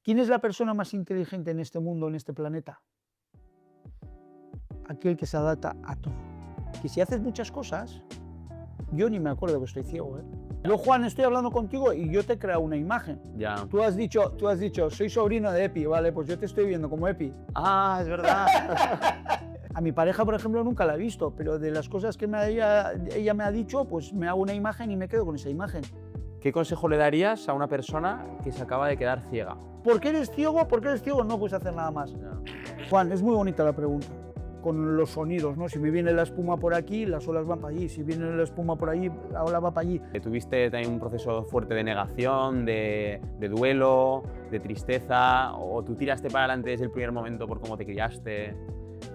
¿Quién es la persona más inteligente en este mundo, en este planeta? Aquel que se adapta a todo. Que si haces muchas cosas, yo ni me acuerdo que estoy ciego, ¿eh? Yo, Juan, estoy hablando contigo y yo te he creado una imagen. Ya. Tú has dicho, soy sobrino de Epi, vale, pues yo te estoy viendo como Epi. Ah, es verdad. A mi pareja, por ejemplo, nunca la he visto, pero de las cosas que ella me ha dicho, pues me hago una imagen y me quedo con esa imagen. ¿Qué consejo le darías a una persona que se acaba de quedar ciega? ¿Por qué eres ciego? ¿Por qué eres ciego? No puedes hacer nada más. Ya. Juan, es muy bonita la pregunta. Con los sonidos, ¿no? Si me viene la espuma por aquí, las olas van para allí. Si viene la espuma por allí, la ola va para allí. ¿Tuviste también un proceso fuerte de negación, de duelo, de tristeza? ¿O tú tiraste para adelante desde el primer momento por cómo te criaste?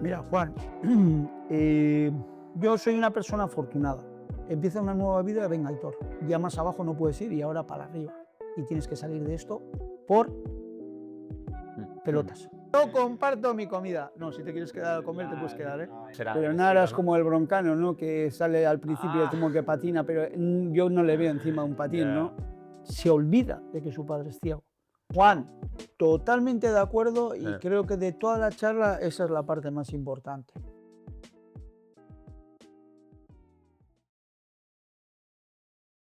Mira, Juan, yo soy una persona afortunada. Empieza una nueva vida, venga, Aitor. Ya más abajo no puedes ir y ahora para arriba. Y tienes que salir de esto por pelotas. No comparto mi comida. No, si te quieres quedar a comer, te puedes quedar, ¿eh? Pero no harás como el broncano, ¿no? Que sale al principio como que patina, pero yo no le veo encima un patín, ¿no? Se olvida de que su padre es ciego. Juan, totalmente de acuerdo y creo que de toda la charla esa es la parte más importante.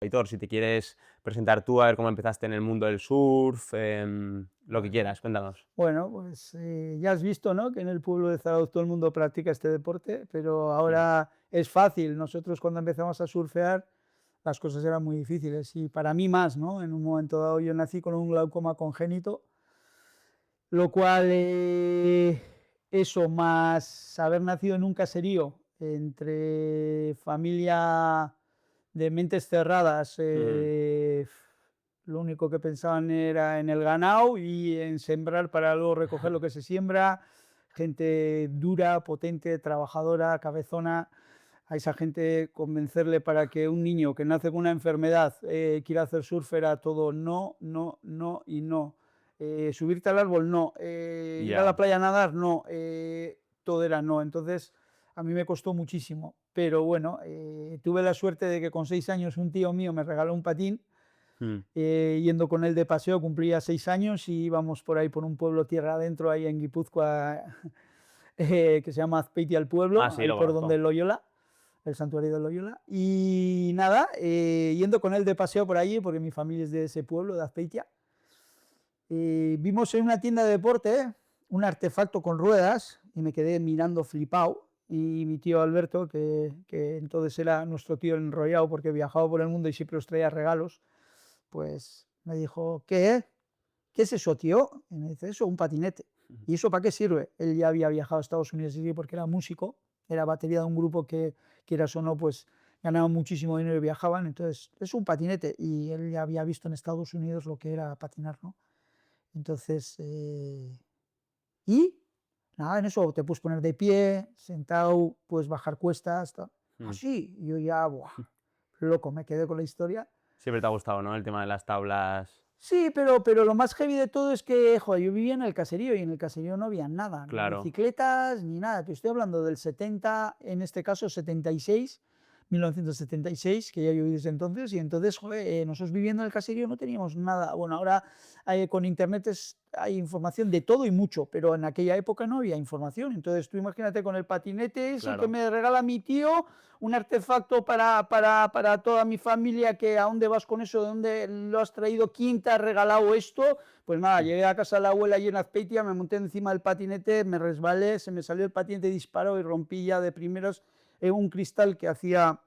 Aitor, si te quieres presentar tú, a ver cómo empezaste en el mundo del surf, lo que quieras, cuéntanos. Bueno, pues ya has visto, ¿no? Que en el pueblo de Zarauz todo el mundo practica este deporte, pero ahora es fácil. Nosotros cuando empezamos a surfear las cosas eran muy difíciles y para mí más, ¿no? En un momento dado yo nací con un glaucoma congénito, lo cual eso más haber nacido en un caserío entre familia de mentes cerradas, lo único que pensaban era en el ganado y en sembrar para luego recoger lo que se siembra, gente dura, potente, trabajadora, cabezona. A esa gente convencerle para que un niño que nace con una enfermedad quiera hacer surf era todo no, no, no y no. Subirte al árbol, no. Ir a la playa a nadar, no. Todo era no. Entonces, a mí me costó muchísimo. Pero bueno, tuve la suerte de que con 6 años un tío mío me regaló un patín. Yendo con él de paseo, cumplía 6 años y íbamos por ahí por un pueblo tierra adentro, ahí en Guipúzcoa, que se llama Azpeitia el pueblo, Sí, ahí lo por conozco. donde Loyola, el santuario de Loyola. Y nada, yendo con él de paseo por allí, porque mi familia es de ese pueblo, de Azpeitia, vimos en una tienda de deporte un artefacto con ruedas y me quedé mirando flipado. Y mi tío Alberto, que entonces era nuestro tío enrollado porque viajaba por el mundo y siempre os traía regalos, pues me dijo, ¿qué? ¿Qué es eso, tío? Y me dice, eso, un patinete. ¿Y eso para qué sirve? Él ya había viajado a Estados Unidos porque era músico, era batería de un grupo que, quieras o no, pues ganaban muchísimo dinero y viajaban, entonces es un patinete y él ya había visto en Estados Unidos lo que era patinar, ¿no? Entonces, y nada, en eso te puedes poner de pie, sentado, puedes bajar cuestas, así, yo ya, buah, loco, me quedé con la historia. Siempre te ha gustado, ¿no? El tema de las tablas. Sí, pero lo más heavy de todo es que, joder, yo vivía en el caserío y en el caserío no había nada, ni Claro. bicicletas, ni nada. Te estoy hablando del 70, en este caso 76, 1976, que ya yo viví desde entonces, y entonces, joder, nosotros viviendo en el caserío no teníamos nada. Bueno, ahora con internet hay información de todo y mucho, pero en aquella época no había información. Entonces tú imagínate con el patinete ese que me regala mi tío, un artefacto para toda mi familia, que a dónde vas con eso, de dónde lo has traído, quién te ha regalado esto. Pues nada, llegué a casa de la abuela allí en Azpeitia, me monté encima del patinete, me resbalé, se me salió el patinete, disparó y rompí ya de primeros un cristal que hacía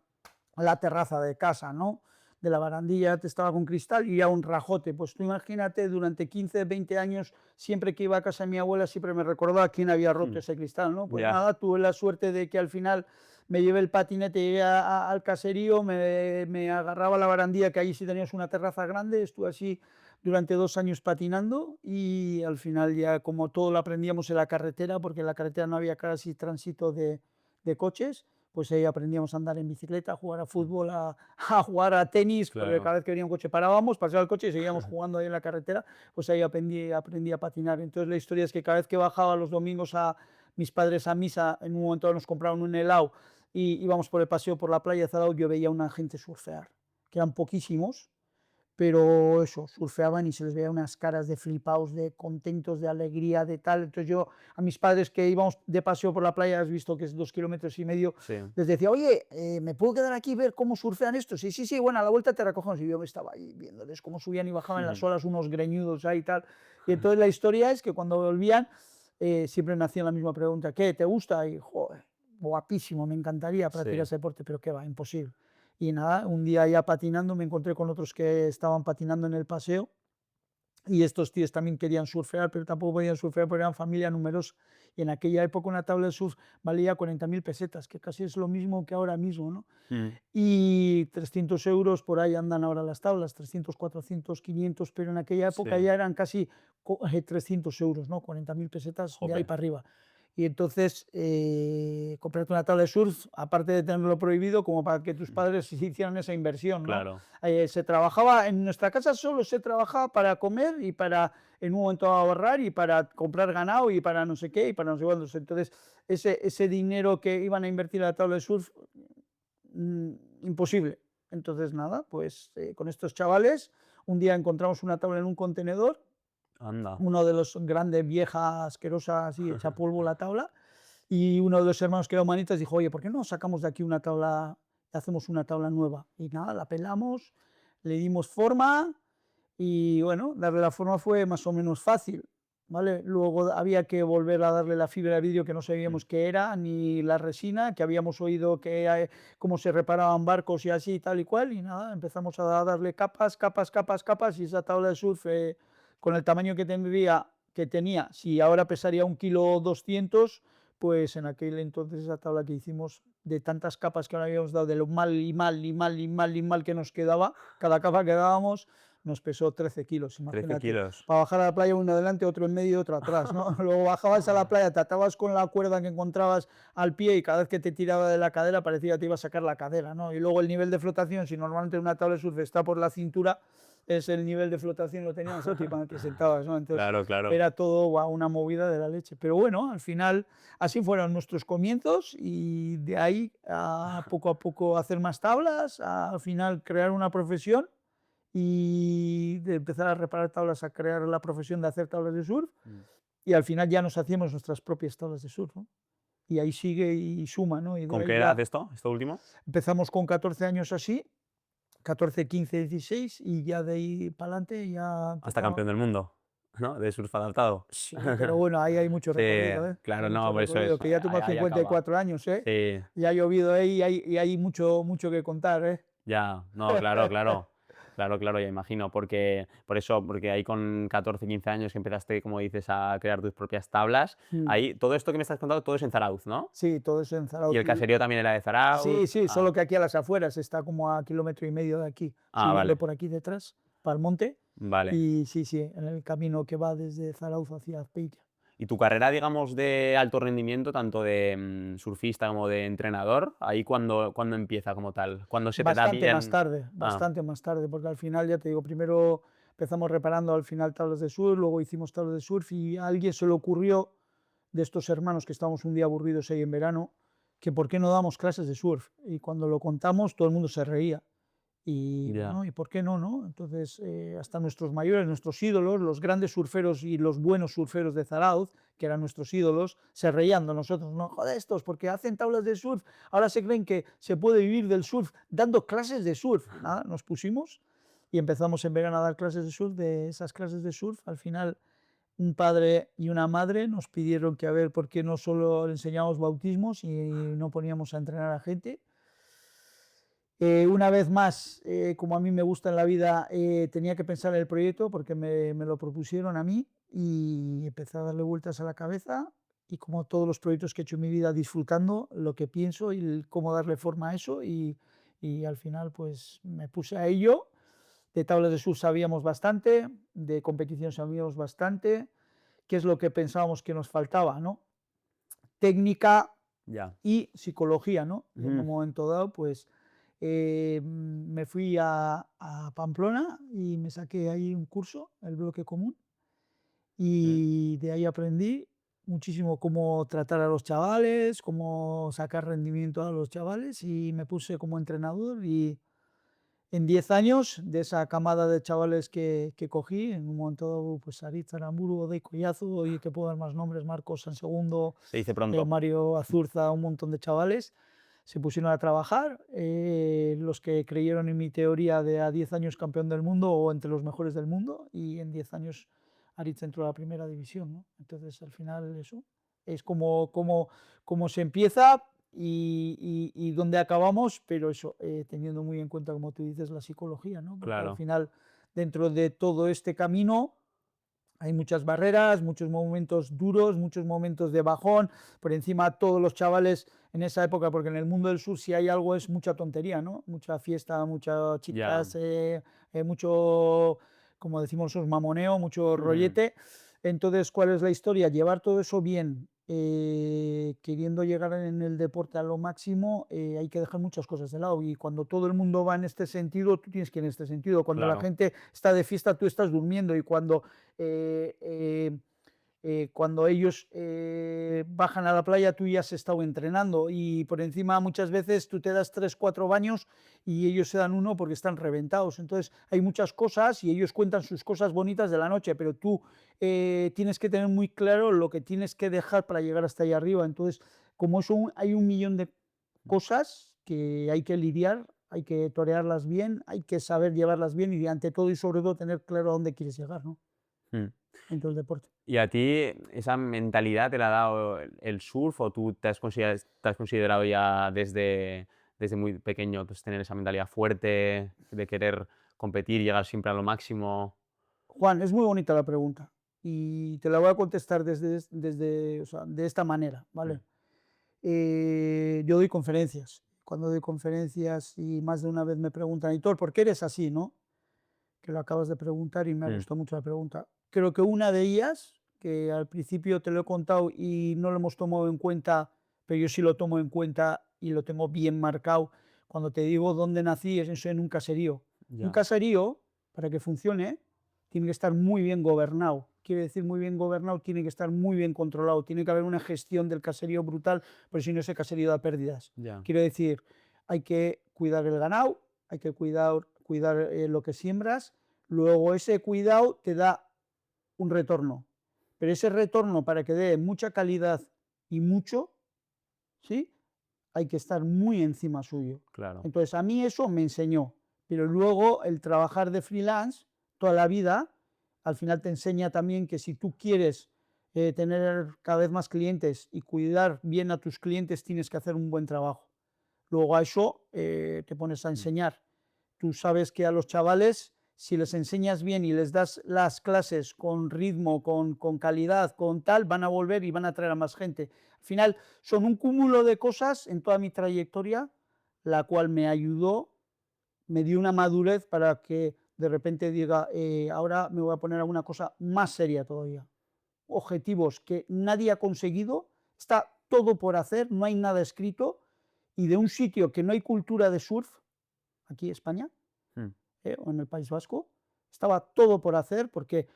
la terraza de casa, ¿no? De la barandilla estaba con cristal y ya un rajote. Pues tú imagínate, durante 15, 20 años, siempre que iba a casa de mi abuela, siempre me recordaba quién había roto ese cristal, ¿no? Pues nada, tuve la suerte de que al final me llevé el patinete, llegué al caserío, me agarraba a la barandilla, que allí sí tenías una terraza grande, estuve así durante 2 años patinando y al final ya como todo lo aprendíamos en la carretera, porque en la carretera no había casi tránsito de coches, pues ahí aprendíamos a andar en bicicleta, a jugar a fútbol, a jugar a tenis, porque cada vez que venía un coche parábamos, pasaba el coche y seguíamos jugando ahí en la carretera, pues ahí aprendí a patinar. Entonces la historia es que cada vez que bajaba los domingos a mis padres a misa, en un momento nos compraron un helado y íbamos por el paseo por la playa de Zarauz, yo veía a una gente surfear, que eran poquísimos, pero eso, surfeaban y se les veía unas caras de flipaos, de contentos, de alegría, de tal. Entonces yo a mis padres que íbamos de paseo por la playa, has visto que es 2,5 kilómetros, Sí. les decía, oye, ¿me puedo quedar aquí y ver cómo surfean estos? Sí, sí, sí, bueno, a la vuelta te recogemos. Y yo estaba ahí viéndoles cómo subían y bajaban las Ujú. olas, unos greñudos ahí y tal. Y entonces la historia es que cuando volvían, siempre me hacían la misma pregunta, ¿qué? ¿Te gusta? Y, joder, guapísimo, me encantaría practicar Sí. ese deporte, pero qué va, imposible. Y nada, un día ya patinando me encontré con otros que estaban patinando en el paseo y estos tíos también querían surfear, pero tampoco podían surfear porque eran familia numerosa. Y en aquella época una tabla de surf valía 40.000 pesetas, que casi es lo mismo que ahora mismo, ¿no? Mm. Y 300 euros por ahí andan ahora las tablas, 300, 400, 500, pero en aquella Sí. época ya eran casi 300 euros, ¿no? 40.000 pesetas de ahí Jope. para arriba. Y entonces, comprarte una tabla de surf, aparte de tenerlo prohibido, como para que tus padres hicieran esa inversión, ¿no? Claro. Se trabajaba, en nuestra casa solo se trabajaba para comer y para en un momento ahorrar y para comprar ganado y para no sé qué y para no sé cuántos. Entonces, ese dinero que iban a invertir en la tabla de surf, mm, imposible. Entonces, nada, pues con estos chavales, un día encontramos una tabla en un contenedor, Anda. uno de los grandes, vieja, asquerosa, así, hecha polvo la tabla, y uno de los hermanos que era humanitas dijo, oye, ¿por qué no sacamos de aquí una tabla, hacemos una tabla nueva? Y nada, la pelamos, le dimos forma y bueno, darle la forma fue más o menos fácil, ¿vale? Luego había que volver a darle la fibra de vidrio que no Mm. sabíamos qué era, ni la resina, que habíamos oído que cómo se reparaban barcos y así, tal y cual, y nada, empezamos a darle capas, capas, capas, capas, y esa tabla de surf, con el tamaño que tenía, si ahora pesaría 1,2 kg, pues en aquel entonces esa tabla que hicimos de tantas capas que ahora habíamos dado, de lo mal y mal y mal y mal y mal que nos quedaba, cada capa que dábamos nos pesó 13 kilos, 13 imagínate. kilos. Para bajar a la playa, uno adelante, otro en medio y otro atrás, ¿no? Luego bajabas a la playa, te atabas con la cuerda que encontrabas al pie y cada vez que te tiraba de la cadera parecía que te iba a sacar la cadera, ¿no? Y luego el nivel de flotación, si normalmente una tabla de surf está por la cintura, es el nivel de flotación lo tenías óptimo en el que sentabas, ¿no? Entonces Claro, claro. era todo una movida de la leche. Pero bueno, al final así fueron nuestros comienzos y de ahí a poco hacer más tablas, al final crear una profesión y de empezar a reparar tablas a crear la profesión de hacer tablas de surf Mm. y al final ya nos hacíamos nuestras propias tablas de surf, ¿no? Y ahí sigue y suma, ¿no? Y de ¿Con ahí qué edad ya esto último? empezamos con 14 años así, 14, 15, 16 y ya de ahí para adelante ya Hasta empezamos. campeón del mundo, ¿no? De surf adaptado. Sí, pero bueno, ahí hay mucho Sí, recorrido, ¿eh? Hay claro, mucho no, por eso es. recorrido, que ya tengo Ahí acaba. 54 años, ¿eh? Sí, Ya ha llovido ahí y hay mucho, mucho que contar, ¿eh? ya. No, claro, claro. Claro, claro, ya imagino. Porque, por eso, porque ahí con 14, 15 años que empezaste, como dices, a crear tus propias tablas, Mm. ahí, todo esto que me estás contando, todo es en Zarauz, ¿no? Sí, todo eso en Y Zarauz. el caserío también era de Zarauz. Sí, sí, Ah, solo que aquí a las afueras, está como a 1,5 km de aquí, ah, subiendo vale, por aquí detrás, para el monte. vale. Y sí, sí, en el camino que va desde Zarauz hacia Azpeitia. Y tu carrera, digamos, de alto rendimiento, tanto de surfista como de entrenador, ahí cuando empieza como tal, cuando se te da bien. Ah, Bastante más tarde, porque al final, ya te digo, primero empezamos reparando al final tablas de surf, luego hicimos tablas de surf y a alguien se le ocurrió, de estos hermanos que estábamos un día aburridos ahí en verano, que por qué no damos clases de surf. Y cuando lo contamos, todo el mundo se reía. Y ya. bueno, ¿y por qué no, no? Entonces, hasta nuestros mayores, nuestros ídolos, los grandes surferos y los buenos surferos de Zarauz, que eran nuestros ídolos, se reían de nosotros. No, joder, estos, porque hacen tablas de surf, ahora se creen que se puede vivir del surf dando clases de surf. Nada, nos pusimos y empezamos en verano a dar clases de surf, de esas clases de surf. Al final, un padre y una madre nos pidieron que a ver por qué no solo enseñábamos bautismos y no poníamos a entrenar a gente. Una vez más, como a mí me gusta en la vida, tenía que pensar en el proyecto porque me lo propusieron a mí y empecé a darle vueltas a la cabeza y como todos los proyectos que he hecho en mi vida, disfrutando lo que pienso y cómo darle forma a eso y al final pues me puse a ello. De tablas de surf sabíamos bastante, de competición sabíamos bastante, qué es lo que pensábamos que nos faltaba, ¿no? Técnica Ya. y psicología, ¿no? Y en un Ujú. momento dado, pues me fui a Pamplona y me saqué ahí un curso, el bloque común, Mm. y de ahí aprendí muchísimo cómo tratar a los chavales, cómo sacar rendimiento a los chavales y me puse como entrenador y En 10 años, de esa camada de chavales que cogí, en un momento dado, pues Aritz Aramburu, Odey Collazo, y que puedo dar más nombres, Marcos Sansegundo, Se dice pronto. Mario Azurza, un montón de chavales, se pusieron a trabajar. Los que creyeron en mi teoría de a 10 años campeón del mundo o entre los mejores del mundo, y en 10 años Aritz entró a la primera división, ¿no? Entonces, al final, eso es como se empieza y dónde acabamos, pero eso, teniendo muy en cuenta, como tú dices, la psicología, ¿no? Porque al Claro, final, dentro de todo este camino, hay muchas barreras, muchos momentos duros, muchos momentos de bajón. Por encima, todos los chavales en esa época, porque en el mundo del sur si hay algo es mucha tontería, ¿no? Mucha fiesta, muchas ya. chicas, mucho, como decimos nosotros, mamoneo, mucho Ujú. rollete. Entonces, ¿cuál es la historia? Llevar todo eso bien, queriendo llegar en el deporte a lo máximo, hay que dejar muchas cosas de lado. Y cuando todo el mundo va en este sentido, tú tienes que ir en este sentido. Cuando la Claro. gente está de fiesta, tú estás durmiendo. Y cuando ellos bajan a la playa, tú ya has estado entrenando y por encima muchas veces tú te das 3, 4 baños y ellos se dan uno porque están reventados. Entonces hay muchas cosas y ellos cuentan sus cosas bonitas de la noche, pero tú tienes que tener muy claro lo que tienes que dejar para llegar hasta ahí arriba. Entonces, como eso hay un millón de cosas que hay que lidiar, hay que torearlas bien, hay que saber llevarlas bien y ante todo y sobre todo tener claro a dónde quieres llegar, ¿no? Mm. Dentro del deporte. ¿Y a ti esa mentalidad te la ha dado el surf o tú te has considerado ya desde muy pequeño pues, tener esa mentalidad fuerte de querer competir, llegar siempre a lo máximo? Juan, es muy bonita la pregunta y te la voy a contestar o sea, de esta manera, Mm, ¿vale? Yo doy conferencias. Cuando doy conferencias y más de una vez me preguntan, Hitor, ¿por qué eres así, no? Que lo acabas de preguntar y me ha mm, gustado mucho la pregunta. Creo que una de ellas, que al principio te lo he contado y no lo hemos tomado en cuenta, pero yo sí lo tomo en cuenta y lo tengo bien marcado. Cuando te digo dónde nací, es eso en un caserío. Un ya, caserío, para que funcione, tiene que estar muy bien gobernado. Quiere decir muy bien gobernado, tiene que estar muy bien controlado. Tiene que haber una gestión del caserío brutal, porque si no ese caserío da pérdidas. ya, Quiero decir, hay que cuidar el ganado, hay que cuidar lo que siembras, luego ese cuidado te da un retorno. Pero ese retorno, para que dé mucha calidad y mucho, ¿sí? Hay que estar muy encima suyo. claro. Entonces, a mí eso me enseñó. Pero luego el trabajar de freelance toda la vida, al final te enseña también que si tú quieres tener cada vez más clientes y cuidar bien a tus clientes, tienes que hacer un buen trabajo. Luego a eso te pones a Mm, enseñar. Tú sabes que a los chavales, si les enseñas bien y les das las clases con ritmo, con calidad, con tal, van a volver y van a traer a más gente. Al final, son un cúmulo de cosas en toda mi trayectoria, la cual me ayudó, me dio una madurez para que de repente diga, ahora me voy a poner a una cosa más seria todavía. Objetivos que nadie ha conseguido, está todo por hacer, no hay nada escrito, y de un sitio que no hay cultura de surf, aquí en España, mm, o en el País Vasco, estaba todo por hacer, porque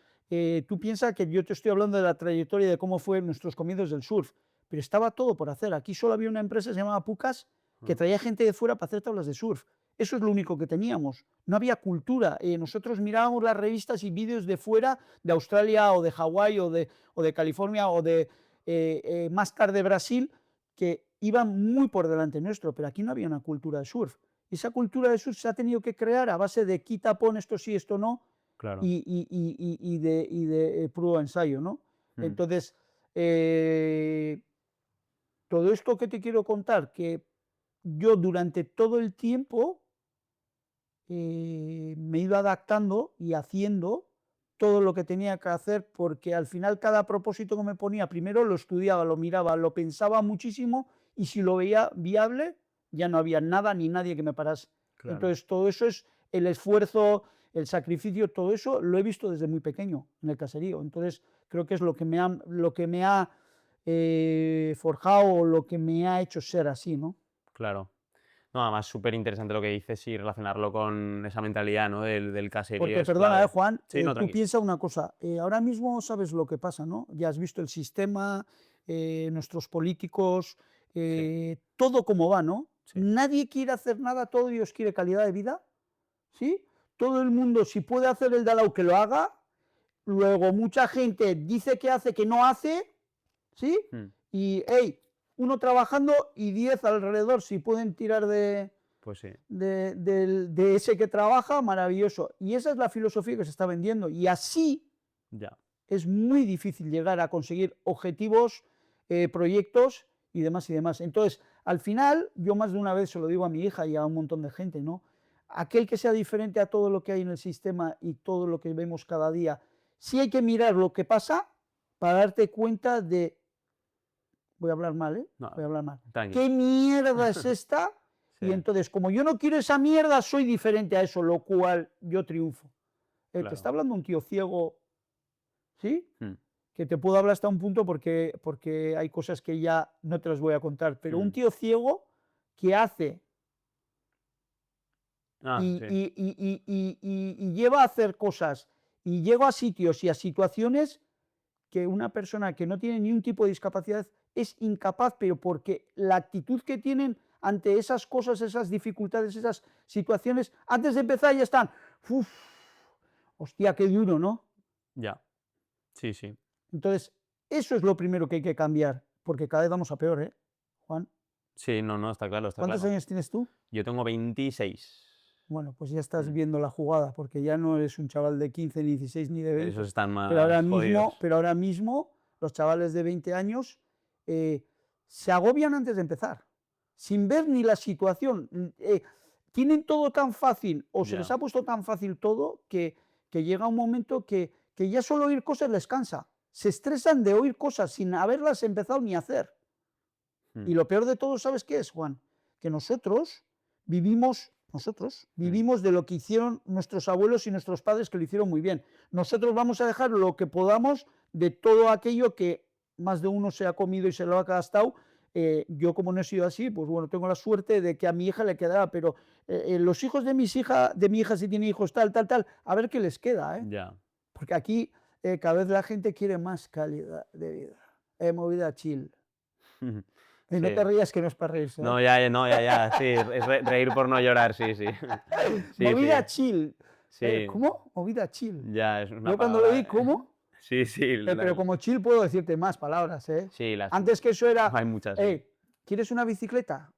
tú piensas que yo te estoy hablando de la trayectoria de cómo fue nuestros comienzos del surf, pero estaba todo por hacer. Aquí solo había una empresa que se llamaba Pucas que mm, traía gente de fuera para hacer tablas de surf. Eso es lo único que teníamos. No había cultura. Nosotros mirábamos las revistas y vídeos de fuera, de Australia o de Hawái o de California o de más tarde Brasil, que iban muy por delante nuestro, pero aquí no había una cultura de surf. Esa cultura de surf se ha tenido que crear a base de quita, pon esto sí, esto no, claro. y de prueba ensayo, ¿no? Mm, Entonces, todo esto que te quiero contar, que yo durante todo el tiempo me he ido adaptando y haciendo todo lo que tenía que hacer, porque al final cada propósito que me ponía, primero lo estudiaba, lo miraba, lo pensaba muchísimo y si lo veía viable, ya no había nada ni nadie que me parase. claro. Entonces todo eso es el esfuerzo, el sacrificio, todo eso lo he visto desde muy pequeño en el caserío. Entonces creo que es lo que me ha forjado o lo que me ha hecho ser así, ¿no? Claro. No, además súper interesante lo que dices y relacionarlo con esa mentalidad, ¿no? del caserío Porque, es perdona, clave. Juan, Sí, no, tú tranquilo. piensa una cosa, ahora mismo sabes lo que pasa, ¿no? Ya has visto el sistema, nuestros políticos, Sí, todo como va, ¿no? sí. Nadie quiere hacer nada, todo Dios quiere calidad de vida, ¿sí? Todo el mundo, si puede hacer el de al lado, que lo haga. Luego, mucha gente dice que hace, que no hace, ¿sí? Y, hey, uno trabajando y 10 alrededor, si pueden tirar Pues sí. de ese que trabaja, maravilloso. Y esa es la filosofía que se está vendiendo. Y así Ya. es muy difícil llegar a conseguir objetivos, proyectos y demás y demás. Entonces, al final, yo más de una vez se lo digo a mi hija y a un montón de gente, ¿no? Aquel que sea diferente a todo lo que hay en el sistema y todo lo que vemos cada día, sí hay que mirar lo que pasa para darte cuenta de, voy a hablar mal, ¿eh? No, Voy a hablar mal. tranqui. ¿Qué mierda es esta? Sí, Y entonces, como yo no quiero esa mierda, soy diferente a eso, lo cual yo triunfo. Te claro. está hablando un tío ciego, ¿sí? Mm. Que te puedo hablar hasta un punto porque hay cosas que ya no te las voy a contar, pero un tío ciego que hace Ah, y, sí. y lleva a hacer cosas y llega a sitios y a situaciones que una persona que no tiene ni un tipo de discapacidad es incapaz, pero porque la actitud que tienen ante esas cosas, esas dificultades, esas situaciones, antes de empezar ya están, uf, hostia, qué duro, ¿no? Ya. Sí, sí. Entonces, eso es lo primero que hay que cambiar, porque cada vez vamos a peor, ¿eh, Juan? Sí, no, no, está claro, está ¿Cuántos claro. años tienes tú? Yo tengo 26. Bueno, pues ya estás Mm. viendo la jugada, porque ya no eres un chaval de 15, ni 16, ni de Esos 20. están Pero ahora más mismo, jodidos. pero ahora mismo los chavales de 20 años se agobian antes de empezar, sin ver ni la situación. Tienen todo tan fácil, o se les Ya. ha puesto tan fácil todo, que llega un momento que ya solo oír cosas les cansa. Se estresan de oír cosas sin haberlas empezado ni a hacer. Mm. Y lo peor de todo, ¿sabes qué es, Juan? Que nosotros vivimos de lo que hicieron nuestros abuelos y nuestros padres, que lo hicieron muy bien. Nosotros vamos a dejar lo que podamos de todo aquello que más de uno se ha comido y se lo ha gastado. Yo, como no he sido así, pues bueno, tengo la suerte de que a mi hija le quedará, pero los hijos de mi hija, si tiene hijos, tal, a ver qué les queda, ¿eh? Ya. Porque aquí cada vez la gente quiere más calidad de vida. Movida chill. Y no te Sí. rías, que no es para reírse, ¿eh? No, ya, no, ya. Sí, es reír por no llorar, sí, sí. Sí, sí. Movida chill. Sí, ¿Cómo? Movida chill. ya es una Yo cuando lo palabra. vi, ¿cómo? Sí, sí. Pero como chill puedo decirte más palabras, ¿eh? Sí, Antes que eso era, hay muchas, sí. ¿quieres una bicicleta?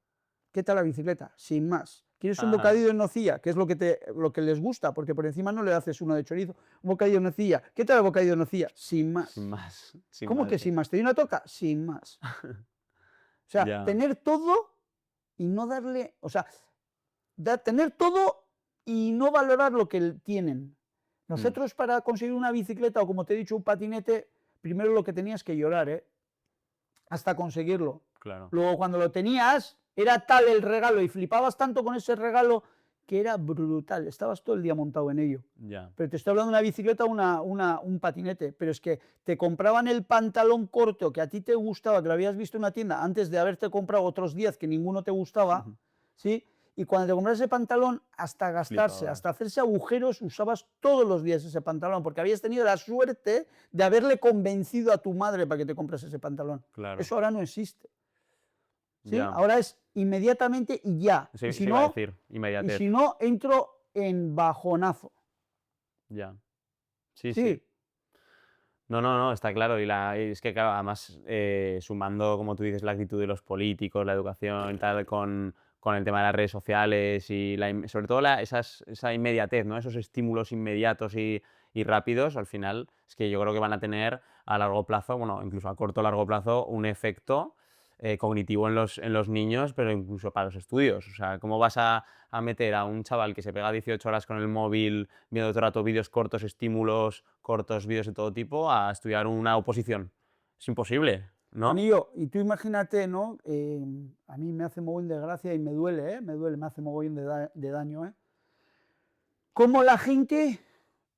¿Qué tal la bicicleta? Sin más. ¿Quieres un Ajá. bocadillo de nocilla? Que es lo que les gusta, porque por encima no le haces uno de chorizo. Un bocadillo de nocilla. ¿Qué tal el bocadillo de nocilla? Sin más. Sin más. Sin ¿Cómo más, que sí. sin más? ¿Te doy una toca? Sin más. O sea, Ya. tener todo y no darle, o sea, tener todo y no valorar lo que tienen. Mm, Nosotros, para conseguir una bicicleta o, como te he dicho, un patinete, primero lo que tenías que llorar, ¿eh? Hasta conseguirlo. claro. Luego, cuando lo tenías, era tal el regalo y flipabas tanto con ese regalo que era brutal. Estabas todo el día montado en ello. Ya. Pero te estoy hablando de una bicicleta o un patinete. Pero es que te compraban el pantalón corto que a ti te gustaba, que lo habías visto en una tienda antes de haberte comprado otros 10 que ninguno te gustaba, ¿sí? Y cuando te compras ese pantalón, hasta gastarse, Flipabas. hasta hacerse agujeros, usabas todos los días ese pantalón, porque habías tenido la suerte de haberle convencido a tu madre para que te compras ese pantalón. Claro. Eso ahora no existe, ¿sí? Ya. Ahora es inmediatamente y ya. Sí, Y se si iba a no, decir. Inmediatez. entro en bajonazo. Ya. Sí, sí. Sí, No, no, no, está claro. Y es que, claro, además, sumando, como tú dices, la actitud de los políticos, la educación, tal, con el tema de las redes sociales y sobre todo esa inmediatez, ¿no? Esos estímulos inmediatos y rápidos, al final, es que yo creo que van a tener a largo plazo, bueno, incluso a corto o largo plazo, un efecto cognitivo en los niños, pero incluso para los estudios. O sea, ¿cómo vas a meter a un chaval que se pega 18 horas con el móvil, viendo todo el rato vídeos cortos, estímulos cortos, vídeos de todo tipo, a estudiar una oposición? Es imposible, ¿no? Juanillo, y tú imagínate, ¿no? A mí me hace mogollón de gracia y me duele, ¿eh? Me duele, me hace mogollón de daño, ¿eh? Cómo la gente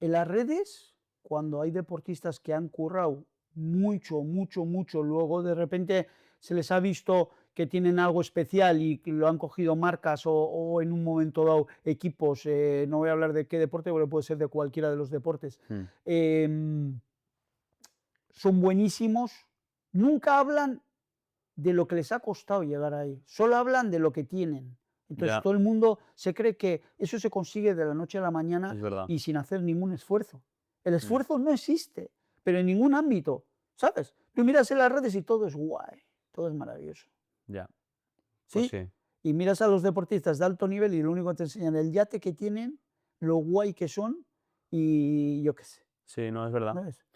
en las redes, cuando hay deportistas que han currado mucho, mucho, mucho, luego de repente se les ha visto que tienen algo especial y que lo han cogido marcas o en un momento dado equipos, no voy a hablar de qué deporte, pero puede ser de cualquiera de los deportes, Mm, em, son buenísimos, nunca hablan de lo que les ha costado llegar ahí, solo hablan de lo que tienen. Entonces Ya, todo el mundo se cree que eso se consigue de la noche a la mañana es verdad. y sin hacer ningún esfuerzo. El Mm, esfuerzo no existe, pero en ningún ámbito, ¿sabes? Tú miras en las redes y todo es guay, todo es maravilloso, ya, pues ¿sí? sí. Y miras a los deportistas de alto nivel y lo único que te enseñan es el yate que tienen, lo guay que son y yo qué sé, Sí, no, es verdad. ¿sabes?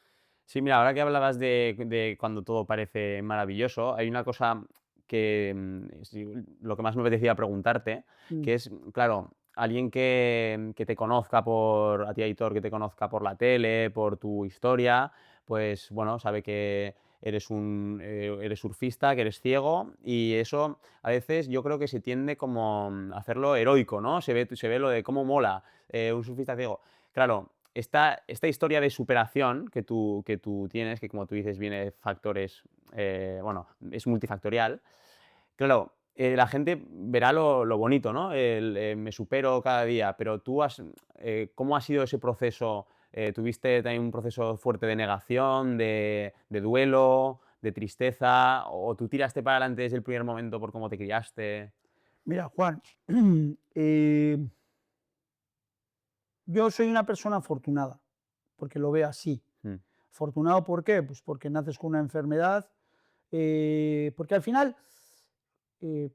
Sí, mira, ahora que hablabas de cuando todo parece maravilloso, hay una cosa que sí, lo que más me apetecía preguntarte, Mm. que es, claro, alguien que te conozca a ti, Aitor, que te conozca por la tele, por tu historia, pues bueno, sabe que eres surfista, que eres ciego, y eso a veces yo creo que se tiende como a hacerlo heroico, ¿no? Se ve lo de cómo mola un surfista ciego. Claro, esta historia de superación que tú tienes, que como tú dices viene de factores, bueno, es multifactorial, claro, la gente verá lo bonito, ¿no? Me supero cada día, pero ¿cómo ha sido ese proceso? ¿Tuviste también un proceso fuerte de negación, de duelo, de tristeza? ¿O tú tiraste para adelante desde el primer momento por cómo te criaste? Mira, Juan, eh, yo soy una persona afortunada, porque lo veo así. Mm, Afortunado, ¿por qué? Pues porque naces con una enfermedad, porque al final, eh,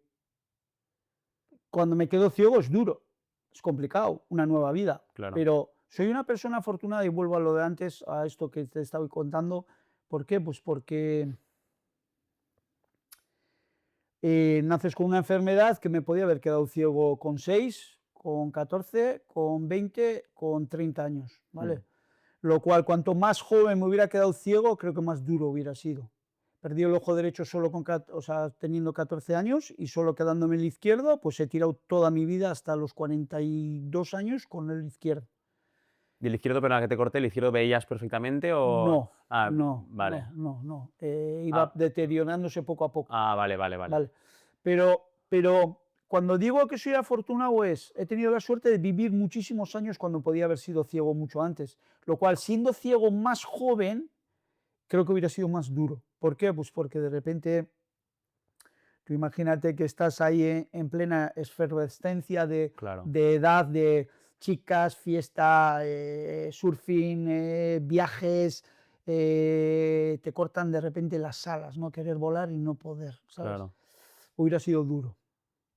cuando me quedo ciego es duro, es complicado, una nueva vida, claro. pero soy una persona afortunada y vuelvo a lo de antes, a esto que te estaba contando. ¿Por qué? Pues porque naces con una enfermedad que me podía haber quedado ciego con 6, con 14, con 20, con 30 años, Mm. ¿vale? Lo cual, cuanto más joven me hubiera quedado ciego, creo que más duro hubiera sido. Perdí el ojo derecho solo o sea, teniendo 14 años y solo quedándome el izquierdo, pues he tirado toda mi vida hasta los 42 años con el izquierdo. ¿Y el izquierdo, perdona que te corté, el izquierdo veías perfectamente o...? No, Ah, no, vale. no, no, no. Iba Ah, deteriorándose poco a poco. vale, vale, vale. Vale. Pero cuando digo que soy afortunado he tenido la suerte de vivir muchísimos años cuando podía haber sido ciego mucho antes. Lo cual, siendo ciego más joven, creo que hubiera sido más duro. ¿Por qué? Pues porque de repente, tú imagínate que estás ahí en plena efervescencia Claro, de edad, de chicas, fiesta, surfing, viajes, te cortan de repente las alas, no querer volar y no poder, ¿sabes? claro. Hubiera sido duro.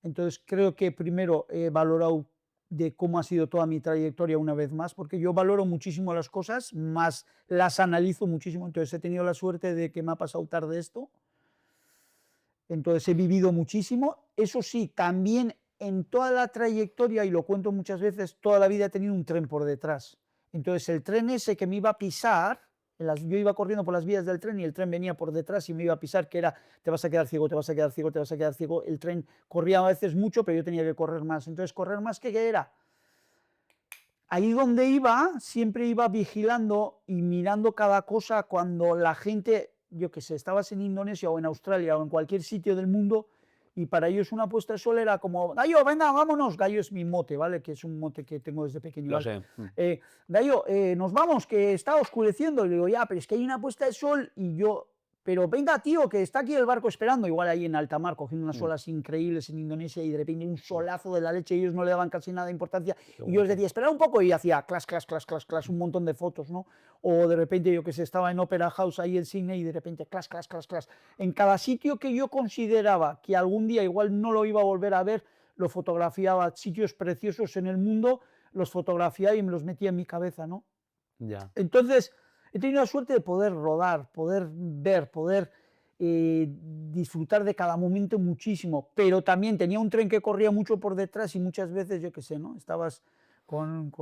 Entonces creo que primero he valorado de cómo ha sido toda mi trayectoria una vez más, porque yo valoro muchísimo las cosas, más las analizo muchísimo, entonces he tenido la suerte de que me ha pasado tarde esto, entonces he vivido muchísimo, eso sí, también en toda la trayectoria, y lo cuento muchas veces, toda la vida he tenido un tren por detrás, entonces el tren ese que me iba a pisar, yo iba corriendo por las vías del tren y el tren venía por detrás y me iba a pisar, que era, te vas a quedar ciego, te vas a quedar ciego, te vas a quedar ciego. El tren corría a veces mucho, pero yo tenía que correr más. Entonces, correr más, ¿qué era? Ahí donde iba, siempre iba vigilando y mirando cada cosa cuando la gente, yo qué sé, estabas en Indonesia o en Australia o en cualquier sitio del mundo y para ellos una puesta de sol era como, Gallo, venga, vámonos. Gallo es mi mote, ¿vale? Que es un mote que tengo desde pequeño, Lo ¿vale? sé. Gallo, nos vamos, que está oscureciendo. Y le digo, ya, pero es que hay una puesta de sol y yo, pero venga, tío, que está aquí el barco esperando. Igual ahí en alta mar, cogiendo unas Mm, olas increíbles en Indonesia y de repente un mm, solazo de la leche y ellos no le daban casi nada de importancia. qué Y yo les guapo. decía, espera un poco y hacía clas, clas, clas, clas, clas, un montón de fotos, ¿no? O de repente yo que sé, estaba en Opera House ahí en Sydney y de repente clas, clas, clas, clas. En cada sitio que yo consideraba que algún día igual no lo iba a volver a ver, lo fotografiaba, sitios preciosos en el mundo, los fotografiaba y me los metía en mi cabeza, ¿no? Ya, Entonces, he tenido la suerte de poder rodar, poder ver, poder disfrutar de cada momento muchísimo, pero también tenía un tren que corría mucho por detrás y muchas veces, yo qué sé, ¿no? Estabas con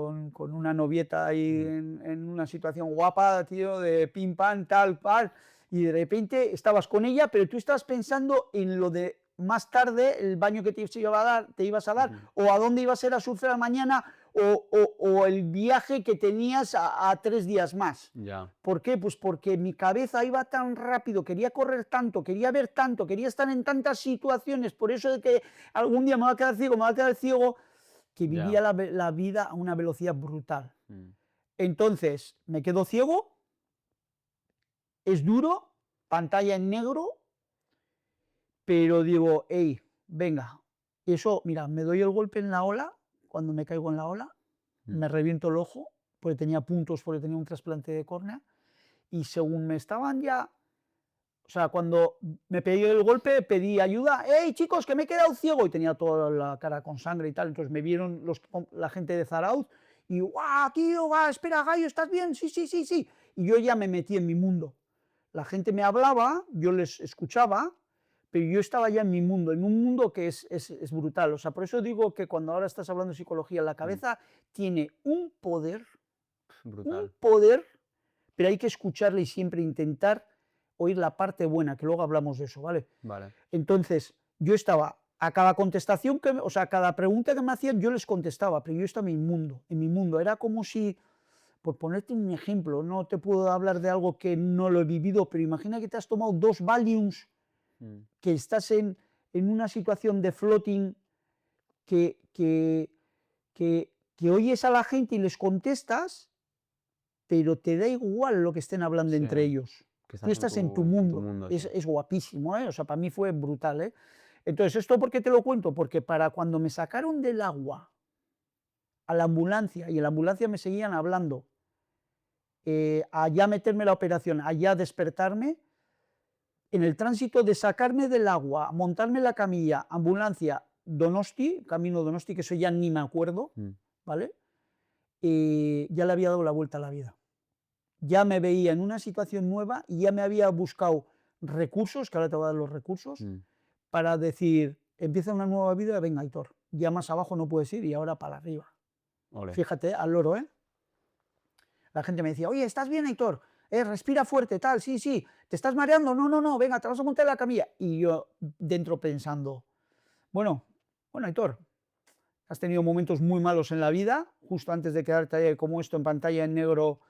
una novieta ahí mm, en una situación guapa, tío, de pim, pam, tal, pal, y de repente estabas con ella, pero tú estabas pensando en lo de más tarde, el baño que te ibas a dar, ujú, o a dónde ibas a ir a surfear mañana, o el viaje que tenías a 3 días más. ya, ¿Por qué? Pues porque mi cabeza iba tan rápido, quería correr tanto, quería ver tanto, quería estar en tantas situaciones, por eso de que algún día me va a quedar ciego, me va a quedar ciego, que ya. vivía la vida a una velocidad brutal. Mm, Entonces, me quedo ciego, es duro, pantalla en negro, pero digo, hey, venga, Y eso, mira, me doy el golpe en la ola, cuando me caigo en la ola, me reviento el ojo, porque tenía puntos, porque tenía un trasplante de córnea, y según me estaban ya, o sea, cuando me pegué el golpe, pedí ayuda, ¡hey chicos, que me he quedado ciego! Y tenía toda la cara con sangre y tal, entonces me vieron la gente de Zarauz, y ¡guau, tío, va, espera, Gallo, ¿estás bien? Sí, sí, sí, sí. Y yo ya me metí en mi mundo. La gente me hablaba, yo les escuchaba, pero yo estaba ya en un mundo que es brutal. O sea, por eso digo que cuando ahora estás hablando de psicología, la cabeza tiene un Brutal. poder, pero hay que escucharle y siempre intentar oír la parte buena, que luego hablamos de eso, ¿vale? Vale. Entonces, yo estaba, a cada contestación, o sea, a cada pregunta que me hacían, yo les contestaba, pero yo estaba en mi mundo. Era como si, por ponerte un ejemplo, no te puedo hablar de algo que no lo he vivido, pero imagina que te has tomado 2 Valiums, que estás en una situación de floating, que oyes a la gente y les contestas, pero te da igual lo que estén hablando Sí, entre ellos. que Tú estás en tu mundo. sí. Es guapísimo, ¿eh? O sea, para mí fue brutal, ¿eh? Entonces, ¿esto por qué te lo cuento? Porque para cuando me sacaron del agua a la ambulancia, y en la ambulancia me seguían hablando, allá meterme la operación, allá despertarme, en el tránsito de sacarme del agua, montarme en la camilla, ambulancia, Donosti, camino Donosti, que eso ya ni me acuerdo, ¿vale? Ya le había dado la vuelta a la vida. Ya me veía en una situación nueva y ya me había buscado recursos, que ahora te voy a dar los recursos, para decir, empieza una nueva vida, venga, Aitor, ya más abajo no puedes ir y ahora para arriba. Ole. Fíjate, al loro, ¿eh? La gente me decía, oye, ¿estás bien, Aitor? Respira fuerte, tal, sí, sí, ¿te estás mareando? No, no, no, venga, te vas a montar en la camilla. Y yo dentro pensando, bueno, Aitor, has tenido momentos muy malos en la vida, justo antes de quedarte como esto en pantalla en negro,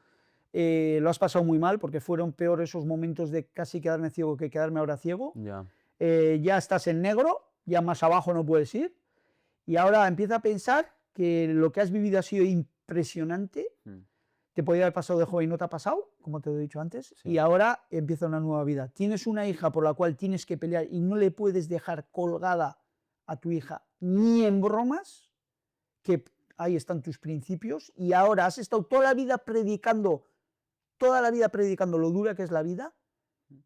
lo has pasado muy mal, porque fueron peor esos momentos de casi quedarme ciego que quedarme ahora ciego. Ya. Ya estás en negro, ya más abajo no puedes ir, y ahora empieza a pensar que lo que has vivido ha sido impresionante. Te podía haber pasado de joven y no te ha pasado, como te he dicho antes, Sí. y ahora empieza una nueva vida. Tienes una hija por la cual tienes que pelear y no le puedes dejar colgada a tu hija ni en bromas, que ahí están tus principios, y ahora has estado toda la vida predicando lo dura que es la vida,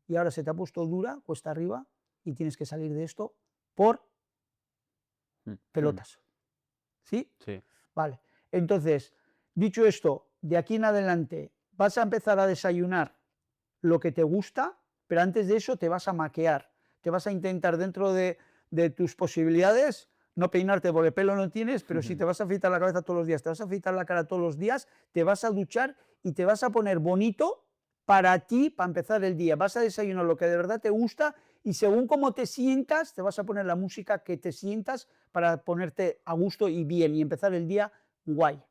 y ahora se te ha puesto dura, cuesta arriba, y tienes que salir de esto por pelotas. ¿Sí? Sí. Vale. Entonces, dicho esto, de aquí en adelante vas a empezar a desayunar lo que te gusta, pero antes de eso te vas a maquear, te vas a intentar dentro de tus posibilidades no peinarte porque pelo no tienes, pero si te vas a afeitar la cabeza todos los días, te vas a afeitar la cara todos los días, te vas a duchar y te vas a poner bonito para ti, para empezar el día. Vas a desayunar lo que de verdad te gusta y según cómo te sientas, te vas a poner la música que te sientas para ponerte a gusto y bien y empezar el día guay.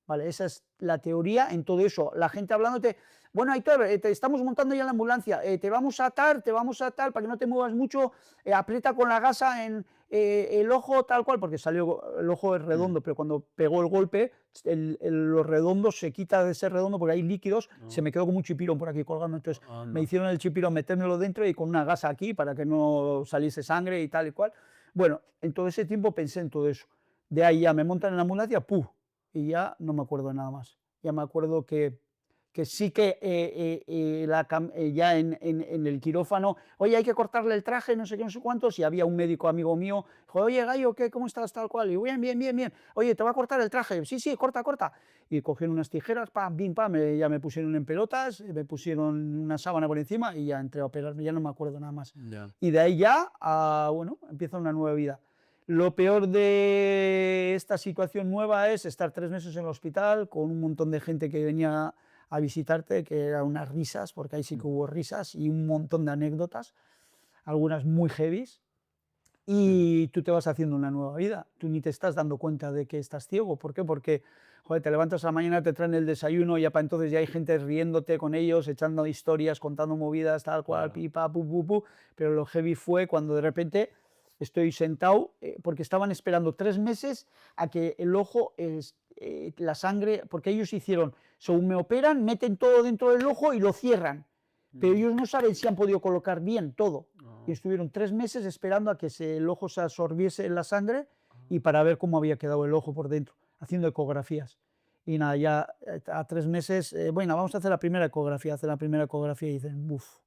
Vale, esa es la teoría en todo eso. La gente hablándote, bueno, Aitor, te estamos montando ya la ambulancia, te vamos a atar, para que no te muevas mucho, aprieta con la gasa en el ojo tal cual, porque salió, el ojo es redondo, pero cuando pegó el golpe, lo redondo se quita de ser redondo porque hay líquidos, se me quedó como un chipirón por aquí colgando, entonces me hicieron el chipirón metérmelo dentro y con una gasa aquí para que no saliese sangre y tal y cual. Bueno, en todo ese tiempo pensé en todo eso. De ahí ya me montan en la ambulancia, ¡puf! Y ya no me acuerdo de nada más. Ya me acuerdo que sí que ya en el quirófano, oye, hay que cortarle el traje, no sé qué, no sé cuántos, y había un médico amigo mío, dijo, oye, Gallo, ¿qué, cómo estás, tal cual? Y yo, bien, bien, bien, bien. Oye, ¿te va a cortar el traje? Sí, sí, corta, corta. Y cogieron unas tijeras, pam, pim, pam, ya me pusieron en pelotas, me pusieron una sábana por encima y ya entré a operarme, ya no me acuerdo nada más. Ya. Y de ahí ya, bueno, empieza una nueva vida. Lo peor de esta situación nueva es estar 3 meses en el hospital con un montón de gente que venía a visitarte, que eran unas risas, porque ahí sí que hubo risas y un montón de anécdotas, algunas muy heavies, y tú te vas haciendo una nueva vida. Tú ni te estás dando cuenta de que estás ciego. ¿Por qué? Porque joder, te levantas a la mañana, te traen el desayuno y ya para entonces ya hay gente riéndote con ellos, echando historias, contando movidas, tal cual, Claro. pipa, pu, pu, pu, pero lo heavy fue cuando de repente estoy sentado, porque estaban esperando 3 meses a que el ojo, la sangre, porque ellos hicieron, según me operan, meten todo dentro del ojo y lo cierran, pero ellos no saben si han podido colocar bien todo. y estuvieron 3 meses esperando a que el ojo se absorbiese en la sangre y para ver cómo había quedado el ojo por dentro, haciendo ecografías. Y nada, ya a 3 meses, bueno, vamos a hacer la primera ecografía, hacen la primera ecografía y dicen, uff,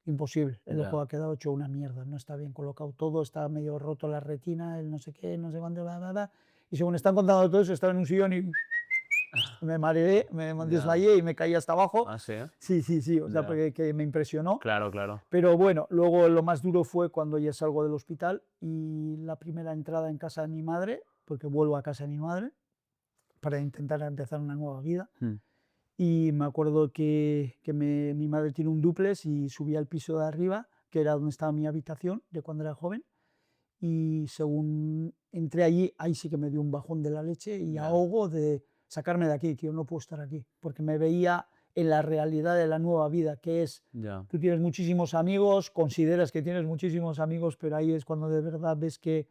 imposible, el ojo Ya. ha quedado hecho una mierda, no está bien colocado todo, está medio roto la retina, el no sé qué, no sé cuánto, bla, bla, bla. Y según están contando todo eso, estaba en un sillón y me mareé, me Ya. desmayé y me caí hasta abajo. ¿Ah, sí? Sí, sí, sí, o sea, Ya. porque que me impresionó. Claro, claro. Pero bueno, luego lo más duro fue cuando ya salgo del hospital y la primera entrada en casa de mi madre, porque vuelvo a casa de mi madre para intentar empezar una nueva vida. Mm. Y me acuerdo que mi madre tiene un dúplex y subí al piso de arriba, que era donde estaba mi habitación de cuando era joven. Y según entré allí, ahí sí que me dio un bajón de la leche y Ya. ahogo de sacarme de aquí, tío, no puedo estar aquí, porque me veía en la realidad de la nueva vida, que es, Ya. tú tienes muchísimos amigos, consideras que tienes muchísimos amigos, pero ahí es cuando de verdad ves que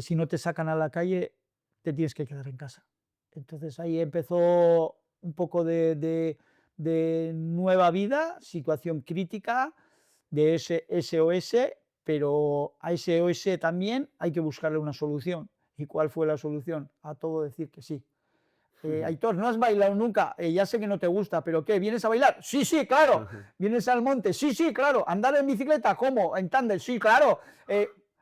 si no te sacan a la calle, te tienes que quedar en casa. Entonces ahí empezó un poco de nueva vida, situación crítica, de ese SOS, pero a SOS también hay que buscarle una solución. ¿Y cuál fue la solución? A todo decir que sí. Aitor, no has bailado nunca, ya sé que no te gusta, pero ¿qué? ¿Vienes a bailar? Sí, sí, claro. ¿Vienes al monte? Sí, sí, claro. ¿Andar en bicicleta? ¿Cómo? ¿En tándem? Sí, claro.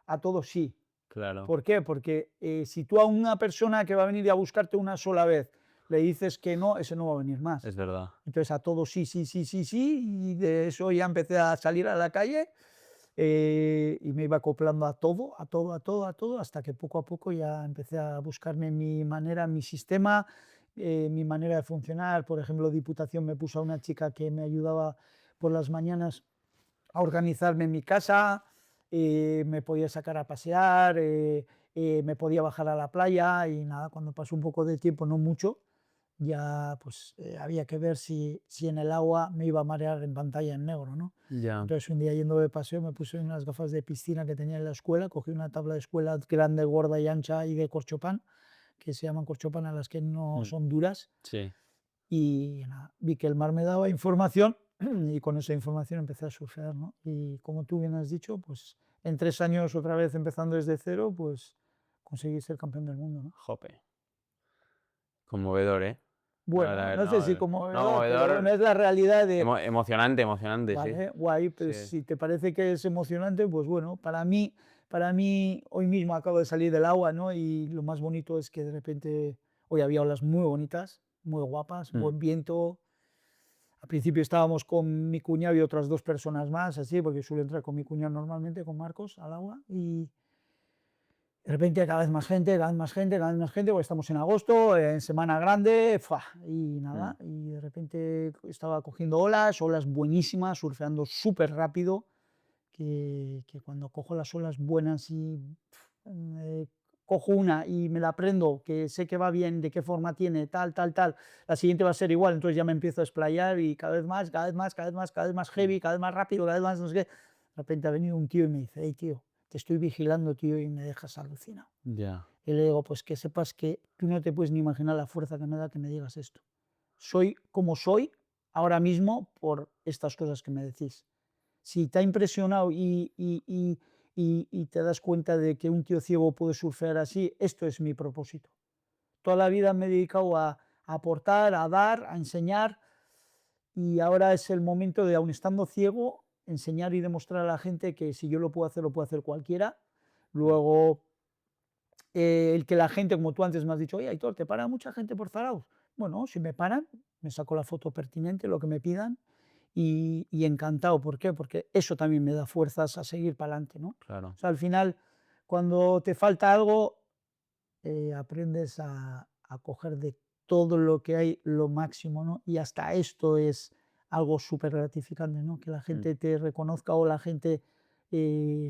A todo sí. Claro. ¿Por qué? Porque si tú a una persona que va a venir a buscarte una sola vez le dices que no, ese no va a venir más. Es verdad. Entonces a todo sí, sí, sí, sí, sí, y de eso ya empecé a salir a la calle y me iba acoplando a todo, a todo, a todo, a todo, hasta que poco a poco ya empecé a buscarme mi manera, mi sistema, mi manera de funcionar. Por ejemplo, Diputación me puso a una chica que me ayudaba por las mañanas a organizarme en mi casa, me podía sacar a pasear, me podía bajar a la playa y nada, cuando pasó un poco de tiempo, no mucho, ya pues había que ver si en el agua me iba a marear en pantalla en negro, ¿no? Ya. Entonces un día yendo de paseo me puse unas gafas de piscina que tenía en la escuela, cogí una tabla de escuela grande, gorda y ancha y de corchopán, que se llaman corchopán a las que no Mm. son duras, Sí. y nada, vi que el mar me daba información y con esa información empecé a surfear, ¿no? Y como tú bien has dicho, pues en 3 años otra vez empezando desde cero, pues conseguí ser campeón del mundo, ¿no? Jope. Conmovedor, ¿eh? A Bueno, ver, no sé no, si no, conmovedor, pero bueno, conmovedor, es la realidad de, emocionante, emocionante, sí. vale, guay, Sí. pues si te parece que es emocionante, pues bueno, para mí hoy mismo acabo de salir del agua, ¿no? Y lo más bonito es que de repente hoy había olas muy bonitas, muy guapas, Mm. buen viento. Al principio estábamos con mi cuñado y otras 2 personas más, así, porque suelo entrar con mi cuñado normalmente, con Marcos, al agua, y de repente cada vez más gente, cada vez más gente, cada vez más gente, porque estamos en agosto, en semana grande, ¡fua! Y Mm. nada, y de repente estaba cogiendo olas, olas buenísimas, surfeando súper rápido, que cuando cojo las olas buenas y cojo una y me la aprendo, que sé que va bien, de qué forma tiene, tal, tal, tal, la siguiente va a ser igual, entonces ya me empiezo a explayar y cada vez más, cada vez más, cada vez más, cada vez más Mm. heavy, cada vez más rápido, cada vez más no sé qué. De repente ha venido un tío y me dice, hey tío, te estoy vigilando, tío, y me dejas alucinado. Ya. Y le digo, pues que sepas que tú no te puedes ni imaginar la fuerza que me da que me digas esto. Soy como soy ahora mismo por estas cosas que me decís. Si te ha impresionado y te das cuenta de que un tío ciego puede surfear así, esto es mi propósito. Toda la vida me he dedicado a aportar, a dar, a enseñar y ahora es el momento de, aun estando ciego, enseñar y demostrar a la gente que si yo lo puede hacer cualquiera. Mm. Luego, el que la gente, como tú antes me has dicho, oye, Aitor, ¿te para mucha gente por Zarauz? Bueno, si me paran, me saco la foto pertinente, lo que me pidan, y encantado. ¿Por qué? Porque eso también me da fuerzas a seguir para adelante, ¿no? Claro. O sea, al final, cuando te falta algo, aprendes a coger de todo lo que hay lo máximo, ¿no? Y hasta esto es algo súper gratificante, ¿no? Que la Mm. gente te reconozca o la gente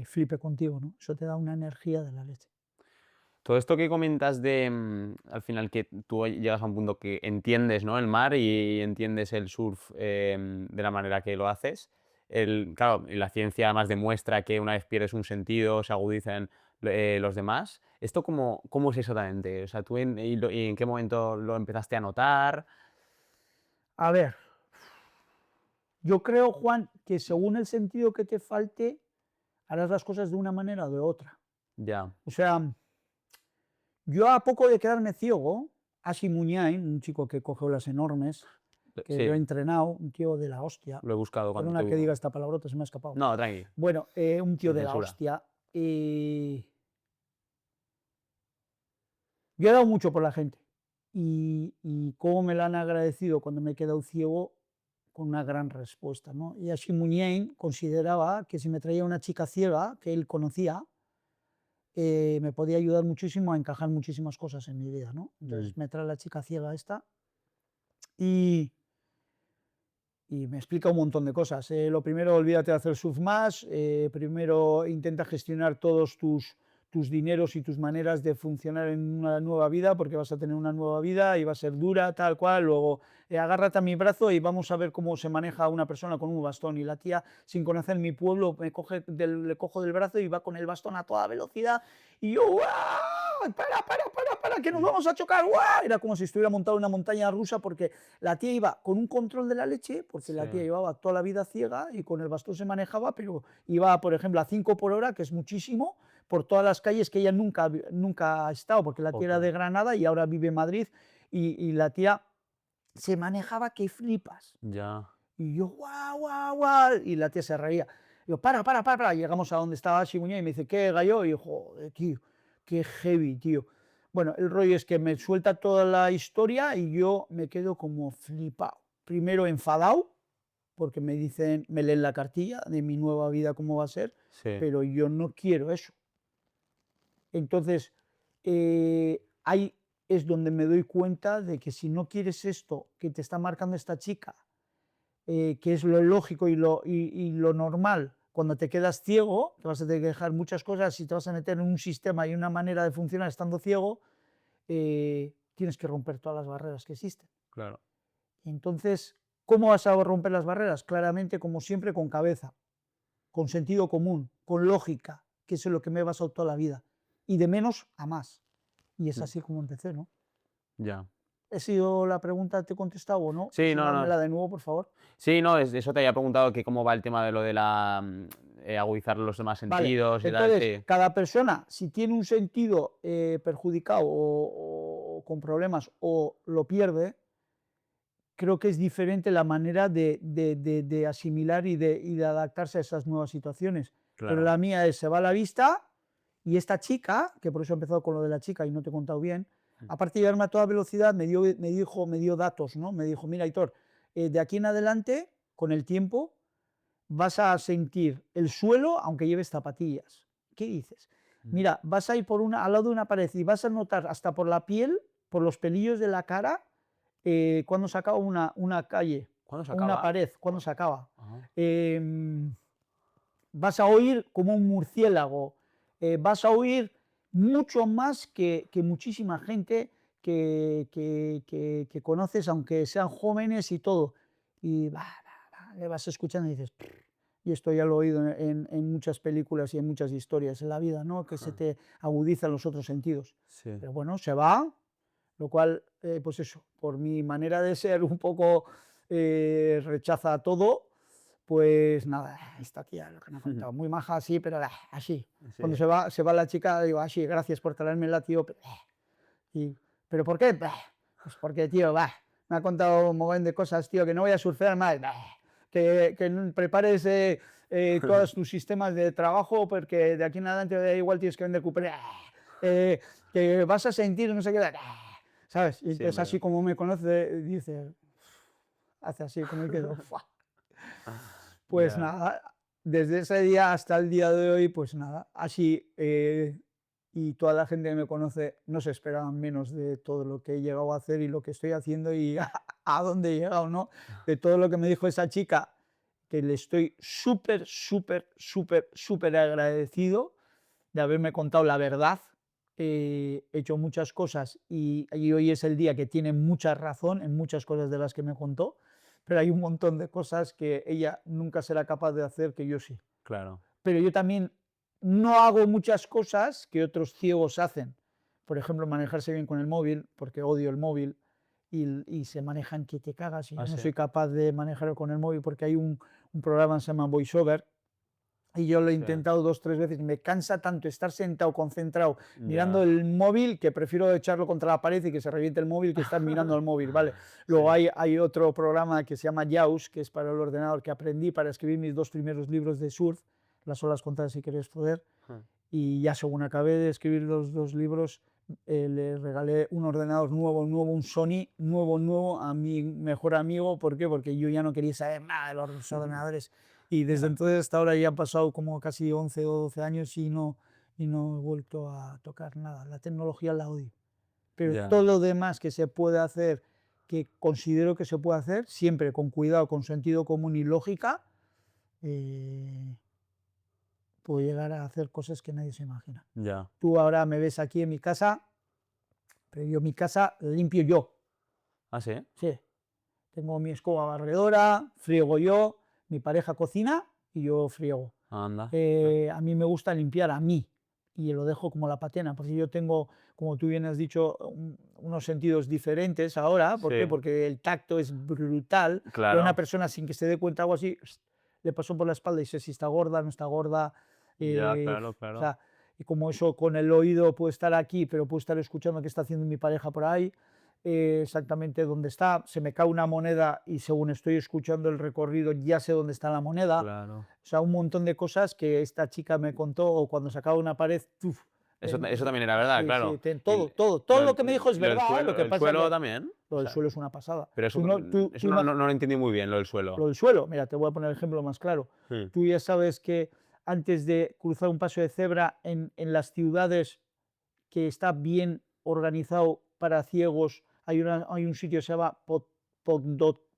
flipe contigo, ¿no? Eso te da una energía de la leche. Todo esto que comentas de, al final, que tú llegas a un punto que entiendes, ¿no?, el mar y entiendes el surf de la manera que lo haces. Claro, y la ciencia además demuestra que una vez pierdes un sentido se agudizan los demás. ¿Esto cómo es exactamente? O sea, ¿tú y en qué momento lo empezaste a notar? A ver, yo creo, Juan, que según el sentido que te falte, harás las cosas de una manera o de otra. Ya. O sea, yo a poco de quedarme ciego, Ashi Muñain, un chico que coge olas enormes, que lo he Sí, entrenado, un tío de la hostia, lo he buscado cuando perdona que diga esta palabrota, se me ha escapado. No, tranqui, Bueno, un tío sin de la censura. hostia, y yo he dado mucho por la gente. Y cómo me lo han agradecido cuando me he quedado ciego, con una gran respuesta, ¿no? Y Ashi Muñain consideraba que si me traía una chica ciega que él conocía, me podía ayudar muchísimo a encajar muchísimas cosas en mi vida, ¿no? Entonces me trae la chica ciega esta y, y me explica un montón de cosas. Lo primero, olvídate de hacer surf más, primero intenta gestionar todos tus dineros y tus maneras de funcionar en una nueva vida, porque vas a tener una nueva vida y va a ser dura, tal cual. Luego, agárrate a mi brazo y vamos a ver cómo se maneja una persona con un bastón. Y la tía, sin conocer mi pueblo, le cojo del brazo y va con el bastón a toda velocidad. Y yo, ¡guau! Para, que nos vamos a chocar, ¡guau! Era como si estuviera montado en una montaña rusa, porque la tía iba con un control de la leche, porque la tía Sí, llevaba toda la vida ciega y con el bastón se manejaba, pero iba, por ejemplo, a 5 por hora, que es muchísimo, por todas las calles que ella nunca ha estado, porque la tía era de joder, Granada y ahora vive en Madrid, y la tía se manejaba que flipas. ya. Y yo, guau, guau, guau, y la tía se reía. Yo, para. Llegamos a donde estaba Shibuya y me dice, ¿qué, gallo? Y yo, joder, tío, qué heavy, tío. Bueno, el rollo es que me suelta toda la historia y yo me quedo como flipado. Primero enfadado, porque me dicen, me leen la cartilla de mi nueva vida, cómo va a ser, Sí, pero yo no quiero eso. Entonces, ahí es donde me doy cuenta de que si no quieres esto que te está marcando esta chica, que es lo lógico y lo normal, cuando te quedas ciego, te vas a tener que dejar muchas cosas y te vas a meter en un sistema y una manera de funcionar estando ciego, tienes que romper todas las barreras que existen. claro. Entonces, ¿cómo vas a romper las barreras? Claramente, como siempre, con cabeza, con sentido común, con lógica, que es en lo que me he basado toda la vida, y de menos a más. Y es Mm, así como empecé, ¿no? ya. ¿He sido la pregunta, te he contestado o no? Sí, Si no, no, no. házmela de nuevo, por favor. Sí, no, eso te había preguntado que cómo va el tema de lo de agudizar los demás Vale, sentidos y tal, entonces, sí, cada persona, si tiene un sentido perjudicado o con problemas o lo pierde, creo que es diferente la manera de asimilar y de adaptarse a esas nuevas situaciones. Pero claro. la mía es, se va a la vista y esta chica, que por eso he empezado con lo de la chica y no te he contado bien, Mm, aparte de llevarme a toda velocidad, me dio datos, ¿no? Me dijo, mira, Hitor, de aquí en adelante, con el tiempo, vas a sentir el suelo aunque lleves zapatillas. ¿Qué dices? mm. Mira, vas a ir al lado de una pared y vas a notar hasta por la piel, por los pelillos de la cara, cuando se acaba una calle ¿Cuándo se o una acaba? pared, cuando se acaba. Ah, Em, Vas a oír como un murciélago, vas a oír mucho más que muchísima gente que conoces, aunque sean jóvenes y todo. Y le vas escuchando y dices, y esto ya lo he oído en muchas películas y en muchas historias en la vida, ¿no? Que se ja, te agudizan los otros sentidos. sí. Pero bueno, se va, lo cual, pues eso, por mi manera de ser un poco rechaza todo, pues nada, esta tía lo que me ha contado, muy maja así, pero así. Cuando Sí, se va la chica, digo, así, gracias por traérmela, tío. ¿Pero por qué? Pues porque, tío, me ha contado un montón de cosas, tío, que no voy a surfear más. Que prepares todos tus sistemas de trabajo, porque de aquí en adelante igual tienes que vender cupé. Eh, que vas a sentir, no sé qué. ¿Sabes? Y sí, entonces, así hombre. como me conoce, dice, hace así, como me quedo. Pues Ya, nada, desde ese día hasta el día de hoy, pues nada, así, y toda la gente que me conoce no se esperaban menos de todo lo que he llegado a hacer y lo que estoy haciendo y a dónde he llegado, ¿no? De todo lo que me dijo esa chica, que le estoy súper, súper, súper, súper agradecido de haberme contado la verdad. He hecho muchas cosas y hoy es el día que tiene mucha razón en muchas cosas de las que me contó, pero hay un montón de cosas que ella nunca será capaz de hacer que yo sí. claro. Pero yo también no hago muchas cosas que otros ciegos hacen. Por ejemplo, manejarse bien con el móvil, porque odio el móvil y se manejan que te cagas y Ah, yo no sí. soy capaz de manejar con el móvil porque hay un programa que se llama VoiceOver Y yo lo he Sí. intentado 2, 3 veces. Me cansa tanto estar sentado, concentrado, mirando Ya. el móvil, que prefiero echarlo contra la pared y que se reviente el móvil que estar mirando el móvil, ¿vale? Luego Sí. hay otro programa que se llama JAWS, que es para el ordenador, que aprendí para escribir mis 2 primeros libros de surf, Las olas contadas si queréis poder. Mm. Y ya según acabé de escribir los 2 libros, le regalé un ordenador nuevo, un Sony nuevo a mi mejor amigo. ¿Por qué? Porque yo ya no quería saber nada de los ordenadores. Y desde Ya. entonces hasta ahora ya han pasado como casi 11 o 12 años y no he vuelto a tocar nada. La tecnología la odio. Pero Ya. todo lo demás que se puede hacer, que considero que se puede hacer, siempre con cuidado, con sentido común y lógica, eh, puedo llegar a hacer cosas que nadie se imagina. Ya. Tú ahora me ves aquí en mi casa, pero yo mi casa la limpio yo. ¿Ah, sí? Sí. Tengo mi escoba barredora, friego yo, mi pareja cocina y yo friego. Anda. A mí me gusta limpiar a mí y lo dejo como la patena, porque yo tengo, como tú bien has dicho, unos sentidos diferentes ahora. ¿Por qué? Sí, Porque el tacto es brutal. Pero una claro. persona sin que se dé cuenta algo así, le pasó por la espalda y sé si está gorda, no está gorda. Ya, eh, claro, o claro. sea, y como eso con el oído puedo estar aquí, pero puedo estar escuchando qué está haciendo mi pareja por ahí, exactamente dónde está. Se me cae una moneda y según estoy escuchando el recorrido ya sé dónde está la moneda. Claro. O sea, un montón de cosas que esta chica me contó, o cuando sacaba una pared, ¡tuf! Eso también era verdad, Sí, sí, claro. Y todo lo que me dijo es lo del verdad, lo suelo que el pasa suelo que también. lo O del sea, suelo es una pasada. pero eso, Tú no, eso no lo entendí muy bien, lo del lo suelo. del suelo, mira, te voy a poner el ejemplo más claro. Sí. Tú ya sabes que antes de cruzar un paso de cebra en las ciudades que está bien organizado para ciegos, hay un sitio que se llama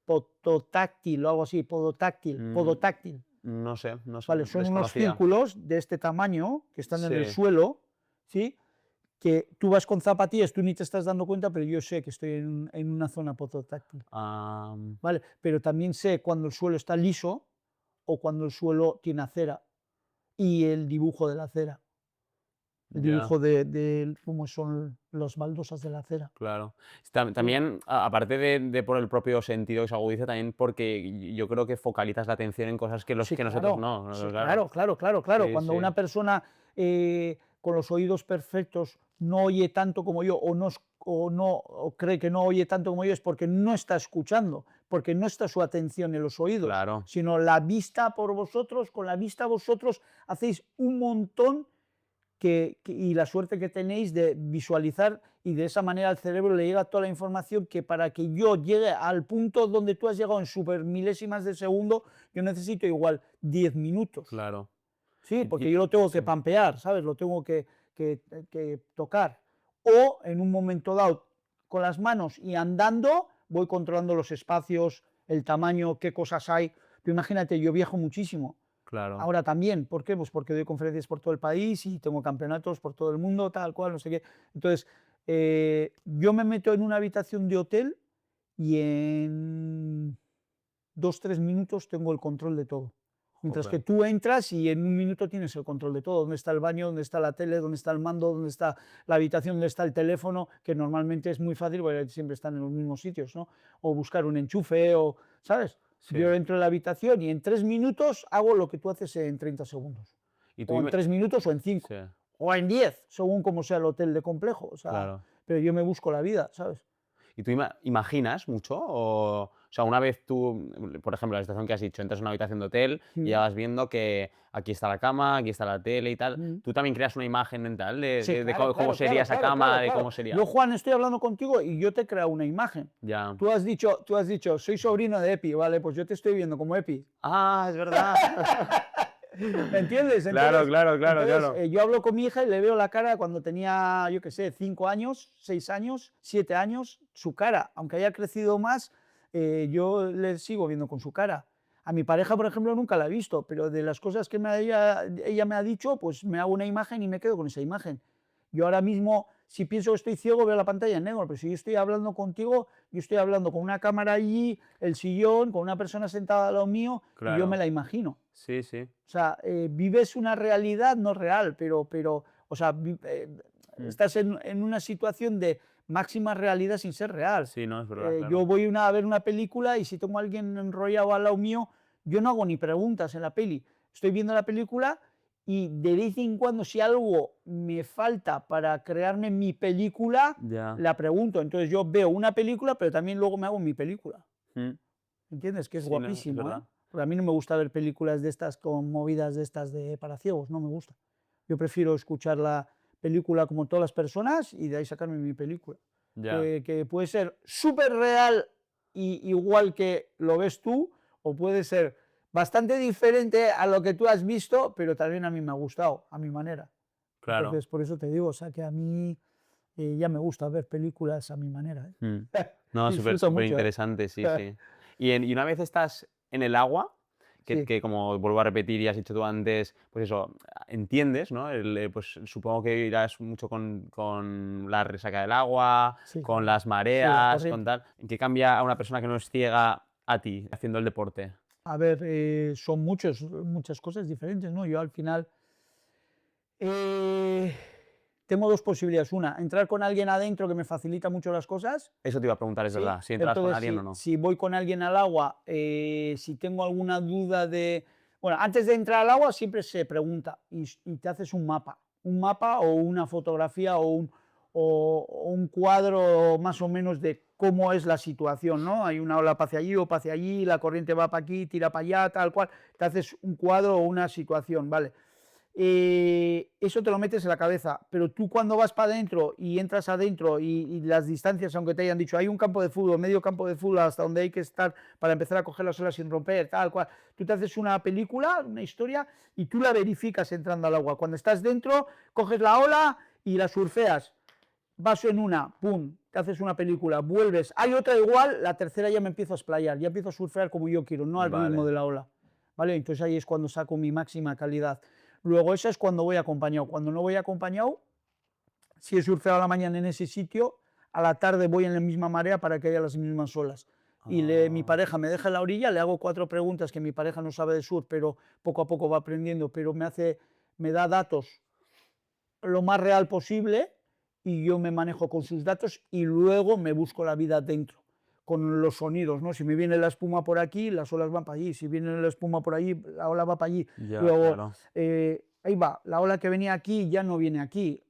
podotáctil o algo así, Mm, podotáctil. no sé, ¿Vale? Son unos desconocía. círculos de este tamaño que están en el Sí. suelo, ¿sí? Que tú vas con zapatillas, tú ni te estás dando cuenta, pero yo sé que estoy en una zona podotáctil, Am, ¿vale? Pero también sé cuando el suelo está liso o cuando el suelo tiene acera y el dibujo de la acera, el ya. dibujo de cómo son las baldosas de la acera. Claro. ¿Sí? También, aparte de por el propio sentido que se agudiza, también porque yo creo que focalizas la atención en cosas Sí, que nosotros claro, no, sí, claro. claro. Sí, Cuando sí, una persona con los oídos perfectos no oye tanto como yo o cree que no oye tanto como yo es porque no está escuchando, porque no está su atención en los oídos, claro, sino la vista por vosotros, con la vista vosotros hacéis un montón y la suerte que tenéis de visualizar y de esa manera al cerebro le llega toda la información que para que yo llegue al punto donde tú has llegado en super milésimas de segundo, yo necesito igual 10 minutos, claro. ¿sí? Y, Porque yo lo tengo sí, que pampear, ¿sabes? Lo tengo que tocar. O en un momento dado, con las manos y andando, voy controlando los espacios, el tamaño, qué cosas hay. Tú imagínate, yo viajo muchísimo. claro. Ahora también, ¿por qué? Pues porque doy conferencias por todo el país y tengo campeonatos por todo el mundo, tal cual, no sé qué. Entonces, yo me meto en una habitación de hotel y en 2, 3 minutos tengo el control de todo. Mientras que Jope. tú entras y en un minuto tienes el control de todo. ¿Dónde está el baño? ¿Dónde está la tele? ¿Dónde está el mando? ¿Dónde está la habitación? ¿Dónde está el teléfono? Que normalmente es muy fácil porque siempre están en los mismos sitios, ¿no? O buscar un enchufe, o, ¿sabes? Sí. Yo entro en la habitación y en 3 minutos hago lo que tú haces en 30 segundos. Y tú, O en 3 minutos o en 5. sí, O en 10, según como sea el hotel de complejo. O sea, claro. pero yo me busco la vida, ¿sabes? ¿Y tú imaginas mucho? O sea, una vez tú, por ejemplo, la situación que has dicho, entras en una habitación de hotel y Mm, ya vas viendo que aquí está la cama, aquí está la tele y tal. mm. ¿Tú también creas una imagen mental Sí, de claro, cómo claro, sería claro, esa claro, cama, claro, de claro. cómo sería? Yo, Juan, estoy hablando contigo y yo te he creado una imagen. Ya. Tú has dicho, soy sobrino de Epi, ¿vale? Pues yo te estoy viendo como Epi. Ah, es verdad. ¿Me entiendes? Claro, Entonces, claro, claro, entonces claro. yo hablo con mi hija y le veo la cara cuando tenía, yo qué sé, 5 años, 6 años, 7 años, su cara, aunque haya crecido más, yo le sigo viendo con su cara. A mi pareja, por ejemplo, nunca la he visto, pero de las cosas que ella me ha dicho, pues me hago una imagen y me quedo con esa imagen. Yo ahora mismo, si pienso que estoy ciego, veo la pantalla en negro, pero si yo estoy hablando contigo, yo estoy hablando con una cámara allí, el sillón, con una persona sentada al lado mío, y yo me Claro. la imagino. Sí, sí. O sea, vives una realidad no real, o sea, Mm. estás en una situación de máxima realidad sin ser real. Sí, no, es verdad, Yo claro. voy a ver una película y si tengo a alguien enrollado al lado mío, yo no hago ni preguntas en la peli. Estoy viendo la película y de vez en cuando si algo me falta para crearme mi película, Ya. la pregunto. Entonces yo veo una película, pero también luego me hago mi película. Mm. ¿Entiendes? Que es Sí, no, es guapísimo, ¿eh? verdad. Porque a mí no me gusta ver películas de estas con movidas de estas de para ciegos, no me gusta. Yo prefiero escuchar la película como todas las personas y de ahí sacarme mi película. Ya. Que puede ser súper real y igual que lo ves tú, o puede ser bastante diferente a lo que tú has visto, pero también a mí me ha gustado, a mi manera. Claro. Entonces, por eso te digo, o sea, que a mí ya me gusta ver películas a mi manera, ¿eh? Mm. No, súper Disfruto mucho, ¿eh? interesante, sí, sí. Y una vez estás en el agua, Sí. que como vuelvo a repetir y has dicho tú antes, pues eso, entiendes, ¿no? Pues supongo que irás mucho con la resaca del agua, Sí, con claro. las Sí, la mareas, con corriente. tal. ¿En qué cambia a una persona que no es ciega a ti haciendo el deporte? A ver, son muchas cosas diferentes, ¿no? Yo al final eh, tengo dos posibilidades. Una, entrar con alguien adentro que me facilita mucho las cosas, Eso te iba a preguntar, es ¿sí? verdad, si entras con Entonces, alguien o no. si voy con alguien al agua, si tengo alguna duda de... Bueno, antes de entrar al agua siempre se pregunta y te haces un mapa o una fotografía o un cuadro más o menos de cómo es la situación, ¿no? Hay una ola para hacia allí o para hacia allí, la corriente va para aquí, tira para allá, tal cual, te haces un cuadro o una situación, ¿vale? Eso te lo metes en la cabeza, pero tú cuando vas para adentro y entras adentro y las distancias, aunque te hayan dicho, hay un campo de fútbol, medio campo de fútbol hasta donde hay que estar para empezar a coger las olas sin romper, tal cual, tú te haces una película, una historia y tú la verificas entrando al agua. Cuando estás dentro, coges la ola y la surfeas, vas en una, pum, te haces una película, vuelves, hay otra igual, la tercera ya me empiezo a explayar, ya empiezo a surfear como yo quiero, no al ritmo Vale. de la ola, ¿vale? Entonces ahí es cuando saco mi máxima calidad. Luego esa es cuando voy acompañado. Cuando no voy acompañado, si he surfeado a la mañana en ese sitio, a la tarde voy en la misma marea para que haya las mismas olas. Y mi Ah, pareja me deja en la orilla, le hago 4 preguntas que mi pareja no sabe de surf, pero poco a poco va aprendiendo, pero me da datos lo más real posible y yo me manejo con sus datos y luego me busco la vida dentro con los sonidos, ¿no? Si me viene la espuma por aquí, las olas van para allí, si viene la espuma por allí, la ola va para allí. ya, Luego, claro. ahí va, la ola que venía aquí ya no viene aquí.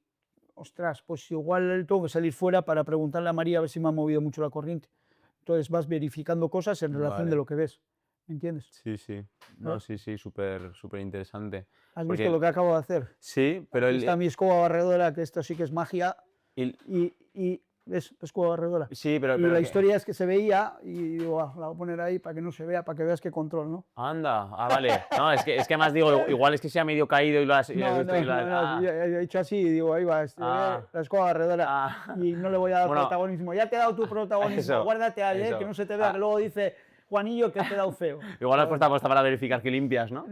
Ostras, pues igual tengo que salir fuera para preguntarle a María a ver si me ha movido mucho la corriente. Entonces vas verificando cosas en relación de Vale. lo que ves, ¿me entiendes? Sí, sí. No, ¿Eh? sí, sí, súper interesante. ¿Has visto Porque lo que acabo de hacer? sí, pero Aquí está mi escoba barredora, que esto sí que es magia, el- y ¿ves? Escoba barredora. sí, Y la que historia es que se veía, y digo, "Ah, la voy a poner ahí para que no se vea, para que veas qué control, ¿no? anda, vale. No, es que además digo, igual es que se ha medio caído y lo has No, visto y no, lo has. no, no, Ah, he hecho así y digo, ahí va, ah, la escoba barredora. ah. Y no le voy a dar Bueno, protagonismo. Ya te he dado tu protagonismo, eso, guárdate a él, que eso. no se te vea, que Ah, luego dice Juanillo que te he dado feo. igual has ¿Sabes? puesto aposta para verificar que limpias, ¿no?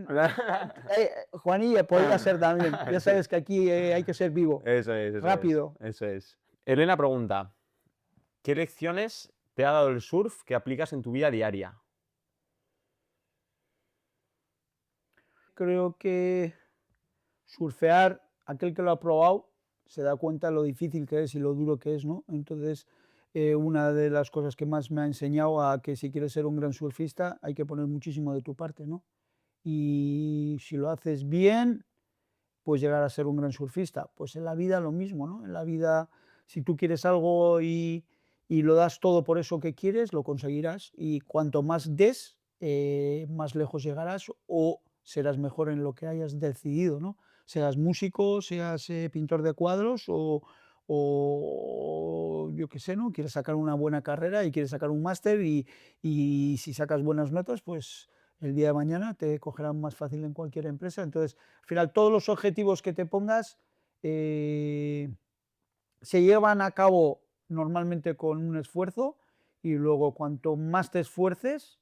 Juanillo, podría ser también. Ya Sí, sabes que aquí hay que ser vivo, eso es, eso es, rápido. eso es. Elena pregunta, ¿qué lecciones te ha dado el surf que aplicas en tu vida diaria? Creo que surfear, aquel que lo ha probado se da cuenta lo difícil que es y lo duro que es, ¿no? Entonces, una de las cosas que más me ha enseñado a que si quieres ser un gran surfista hay que poner muchísimo de tu parte, ¿no? Y si lo haces bien, pues llegar a ser un gran surfista. Pues en la vida lo mismo, ¿no? En la vida, si tú quieres algo y lo das todo por eso que quieres, lo conseguirás. Y cuanto más des, más lejos llegarás o serás mejor en lo que hayas decidido, ¿no? Seas músico, seas pintor de cuadros o yo qué sé, ¿no? Quieres sacar una buena carrera y quieres sacar un máster y si sacas buenas notas, pues el día de mañana te cogerán más fácil en cualquier empresa. Entonces, al final, todos los objetivos que te pongas se llevan a cabo normalmente con un esfuerzo y luego cuanto más te esfuerces,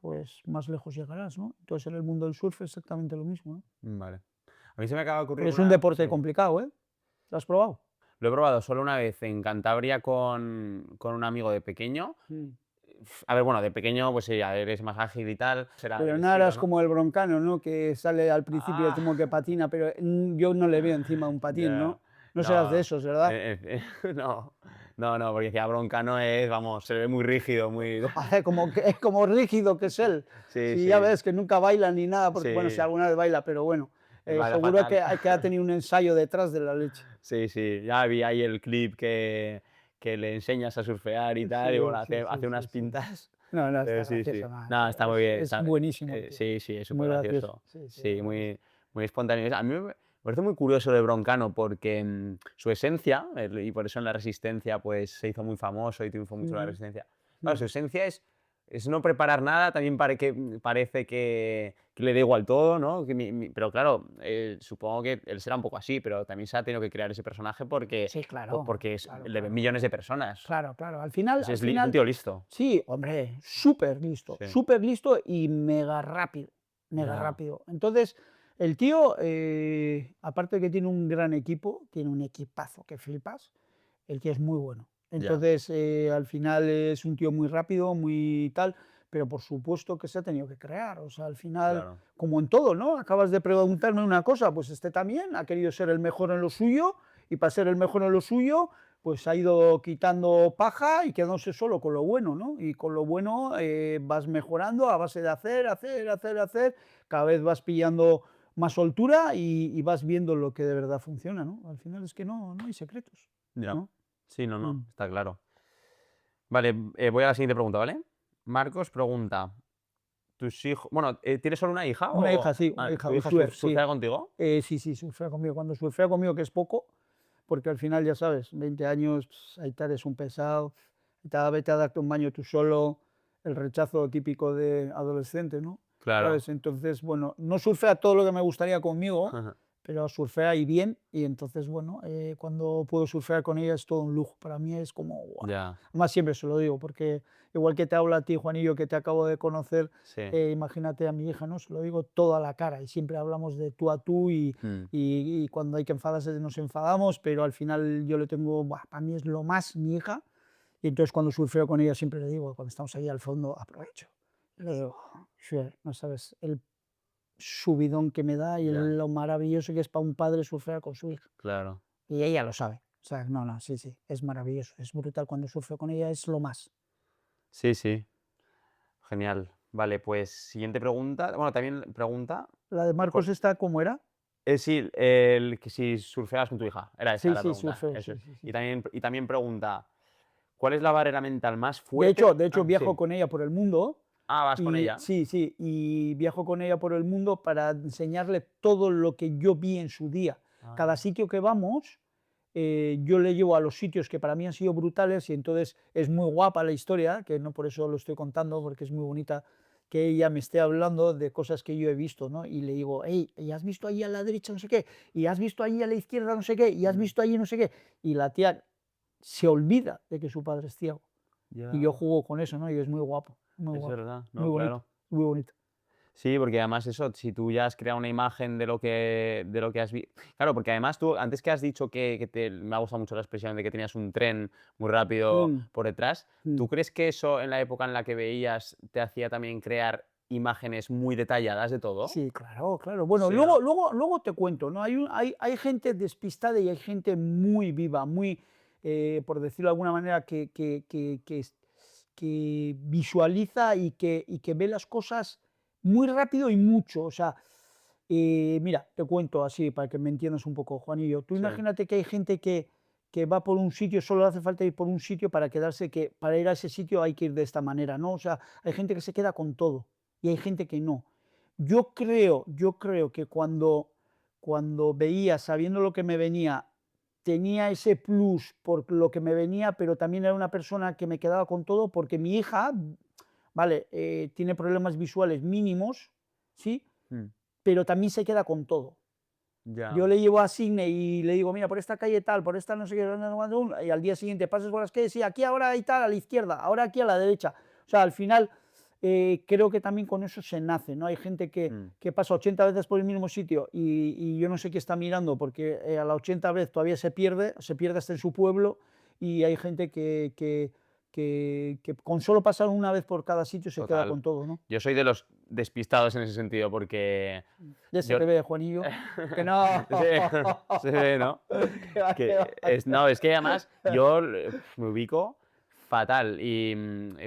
pues más lejos llegarás, ¿no? Entonces en el mundo del surf es exactamente lo mismo, ¿no? Vale. A mí se me acaba de ocurrir Porque es un una. deporte Sí. complicado, ¿eh? ¿Lo has probado? Lo he probado solo una vez en Cantabria con un amigo de pequeño. Sí. A ver, bueno, de pequeño, pues sí, ya eres más ágil y tal, será Pero el no estilo, eras ¿no? como el broncano, ¿no? Que sale al principio como que Ah, patina, pero yo no le veo encima un patín, ya. ¿no? No serás de No, esos, ¿verdad? no, No, no, porque decía Broncano es, vamos, se ve muy rígido, muy... Como, es como rígido que es él. Sí, Sí, ya sí, ves que nunca baila ni nada, porque bueno, si sí, alguna vez baila, pero bueno, baila seguro fatal. que ha tenido un ensayo detrás de la leche. Sí, sí, ya vi ahí el clip que le enseñas a surfear y tal, y bueno, Sí, sí, sí, hace sí, unas sí. pintas. No, no, Pero está sí, gracioso, sí. no, No, está muy bien. es buenísimo el tío. Sí, sí, es súper Muy gracioso. gracioso. Sí, sí, la Sí, verdad que sí. muy, muy espontáneo. A mí me parece muy curioso de Broncano porque su esencia, y por eso en la Resistencia pues, se hizo muy famoso y triunfó mucho la Ujú, Resistencia. Claro, mm. su esencia es no preparar nada, también parece que le da igual todo, ¿no? Pero claro, supongo que él será un poco así, pero también se ha tenido que crear ese personaje porque, Sí, claro, porque claro, le ven claro. millones de personas. Claro, claro. Pues Al es un final, tío listo. sí, hombre, Sí. súper listo y mega rápido, mega Ya, rápido. Entonces, el tío, aparte de que tiene un gran equipo, tiene un equipazo que flipas, el tío es muy bueno. ya, Entonces, al final es un tío muy rápido, muy tal, pero por supuesto que se ha tenido que crear. O sea, al final, claro. como en todo, ¿no? Acabas de preguntarme una cosa, pues este también ha querido ser el mejor en lo suyo y para ser el mejor en lo suyo pues ha ido quitando paja y quedándose solo con lo bueno, ¿no? Y con lo bueno vas mejorando a base de hacer, hacer, hacer, hacer, cada vez vas pillando más soltura y vas viendo lo que de verdad funciona, ¿no? Al final es que no hay secretos, Ya. ¿no? Sí, no, Mm. no, está claro. Vale, voy a la siguiente pregunta, ¿vale? Marcos pregunta, ¿tus hijos... Bueno, ¿tienes solo una hija Una hija, sí, una ¿tu hija, hija Usuer, sí. surfea contigo? Sí, sí, surfea conmigo. Cuando surfea conmigo, que es poco, porque al final, ya sabes, 20 años, Aitar es un pesado, Aitar, vete a darte un baño tú solo, el rechazo típico de adolescente, ¿no? Claro. ¿Sabes? Entonces, bueno, no surfea todo lo que me gustaría conmigo, pero surfea y bien, y entonces, bueno, cuando puedo surfear con ella es todo un lujo. Para mí es como, ¡guau! Ya, Además, siempre se lo digo, porque igual que te habla a ti, Juanillo, que te acabo de conocer, sí. imagínate a mi hija, ¿no? Se lo digo todo a la cara y siempre hablamos de tú a tú Mm, y cuando hay que enfadarse nos enfadamos, pero al final yo le tengo, buah, para mí es lo más mi hija y entonces cuando surfeo con ella siempre le digo, cuando estamos ahí al fondo, aprovecho. Le digo, "Sure, no sabes el subidón que me da y ya, lo maravilloso que es para un padre surfear con su hija. claro. Y ella lo sabe. O sea, no, no, sí, sí, es maravilloso, es brutal. Cuando surfeo con ella es lo más. Sí, sí, genial. Vale, pues siguiente pregunta. Bueno, también pregunta... La de ¿cuál- Marcos está como era. sí, el que si surfeabas con tu hija. Era esa Sí, la sí, pregunta. surfeo, Eso sí, es. sí, sí, Y sí. también pregunta, ¿cuál es la barrera mental más fuerte? De hecho, Ah, viajo sí. con ella por el mundo Ah, vas con y ella. sí, sí, y viajo con ella por el mundo para enseñarle todo lo que yo vi en su día. Cada Ah, sitio que vamos, yo le llevo a los sitios que para mí han sido brutales y entonces es muy guapa la historia, que no por eso lo estoy contando, porque es muy bonita que ella me esté hablando de cosas que yo he visto, ¿no? Y le digo, hey, ¿y has visto ahí a la derecha no sé qué? ¿Y has visto ahí a la izquierda no sé qué? ¿Y has mm, visto ahí no sé qué? Y la tía se olvida de que su padre es ciego. Y yo ya, juego con eso, ¿no? Y es es verdad, muy no, bonito, claro. muy bonito. Sí, porque además eso, si tú ya has creado una imagen de lo que has visto. Claro, porque además tú, antes que has dicho me ha gustado mucho la expresión de que tenías un tren muy rápido Mm, por detrás, mm. ¿tú crees que eso en la época en la que veías te hacía también crear imágenes muy detalladas de todo? Sí, claro, claro. Bueno, Sí, ¿no? luego te cuento, ¿no? Hay gente despistada y hay gente muy viva, muy, por decirlo de alguna manera, que visualiza y que ve las cosas muy rápido y mucho. O sea, mira, te cuento así para que me entiendas un poco, Juanillo. Tú Sí. imagínate que hay gente que va por un sitio, solo hace falta ir por un sitio para quedarse, que para ir a ese sitio hay que ir de esta manera, ¿no? O sea, hay gente que se queda con todo y hay gente que no. Yo creo que cuando veía, sabiendo lo que me venía, tenía ese plus por lo que me venía, pero también era una persona que me quedaba con todo porque mi hija, vale, tiene problemas visuales mínimos, ¿sí? Mm, Pero también se queda con todo. Yo ya, le llevo a Sidney y le digo, mira, por esta calle tal, por esta no sé qué, y al día siguiente pasas por las calles, sí, aquí ahora hay tal, a la izquierda, ahora aquí a la derecha. O sea, al final creo que también con eso se nace, ¿no? Hay gente mm, que pasa 80 veces por el mismo sitio y yo no sé qué está mirando porque a la 80 vez todavía se pierde hasta en su pueblo y hay gente que con solo pasar una vez por cada sitio se queda Total. con todo, ¿no? Yo soy de los despistados en ese sentido porque Ya se yo te ve, Juanillo, que no. sí, sí, ¿no? Que va, que va, que No, va. es que además yo me ubico fatal y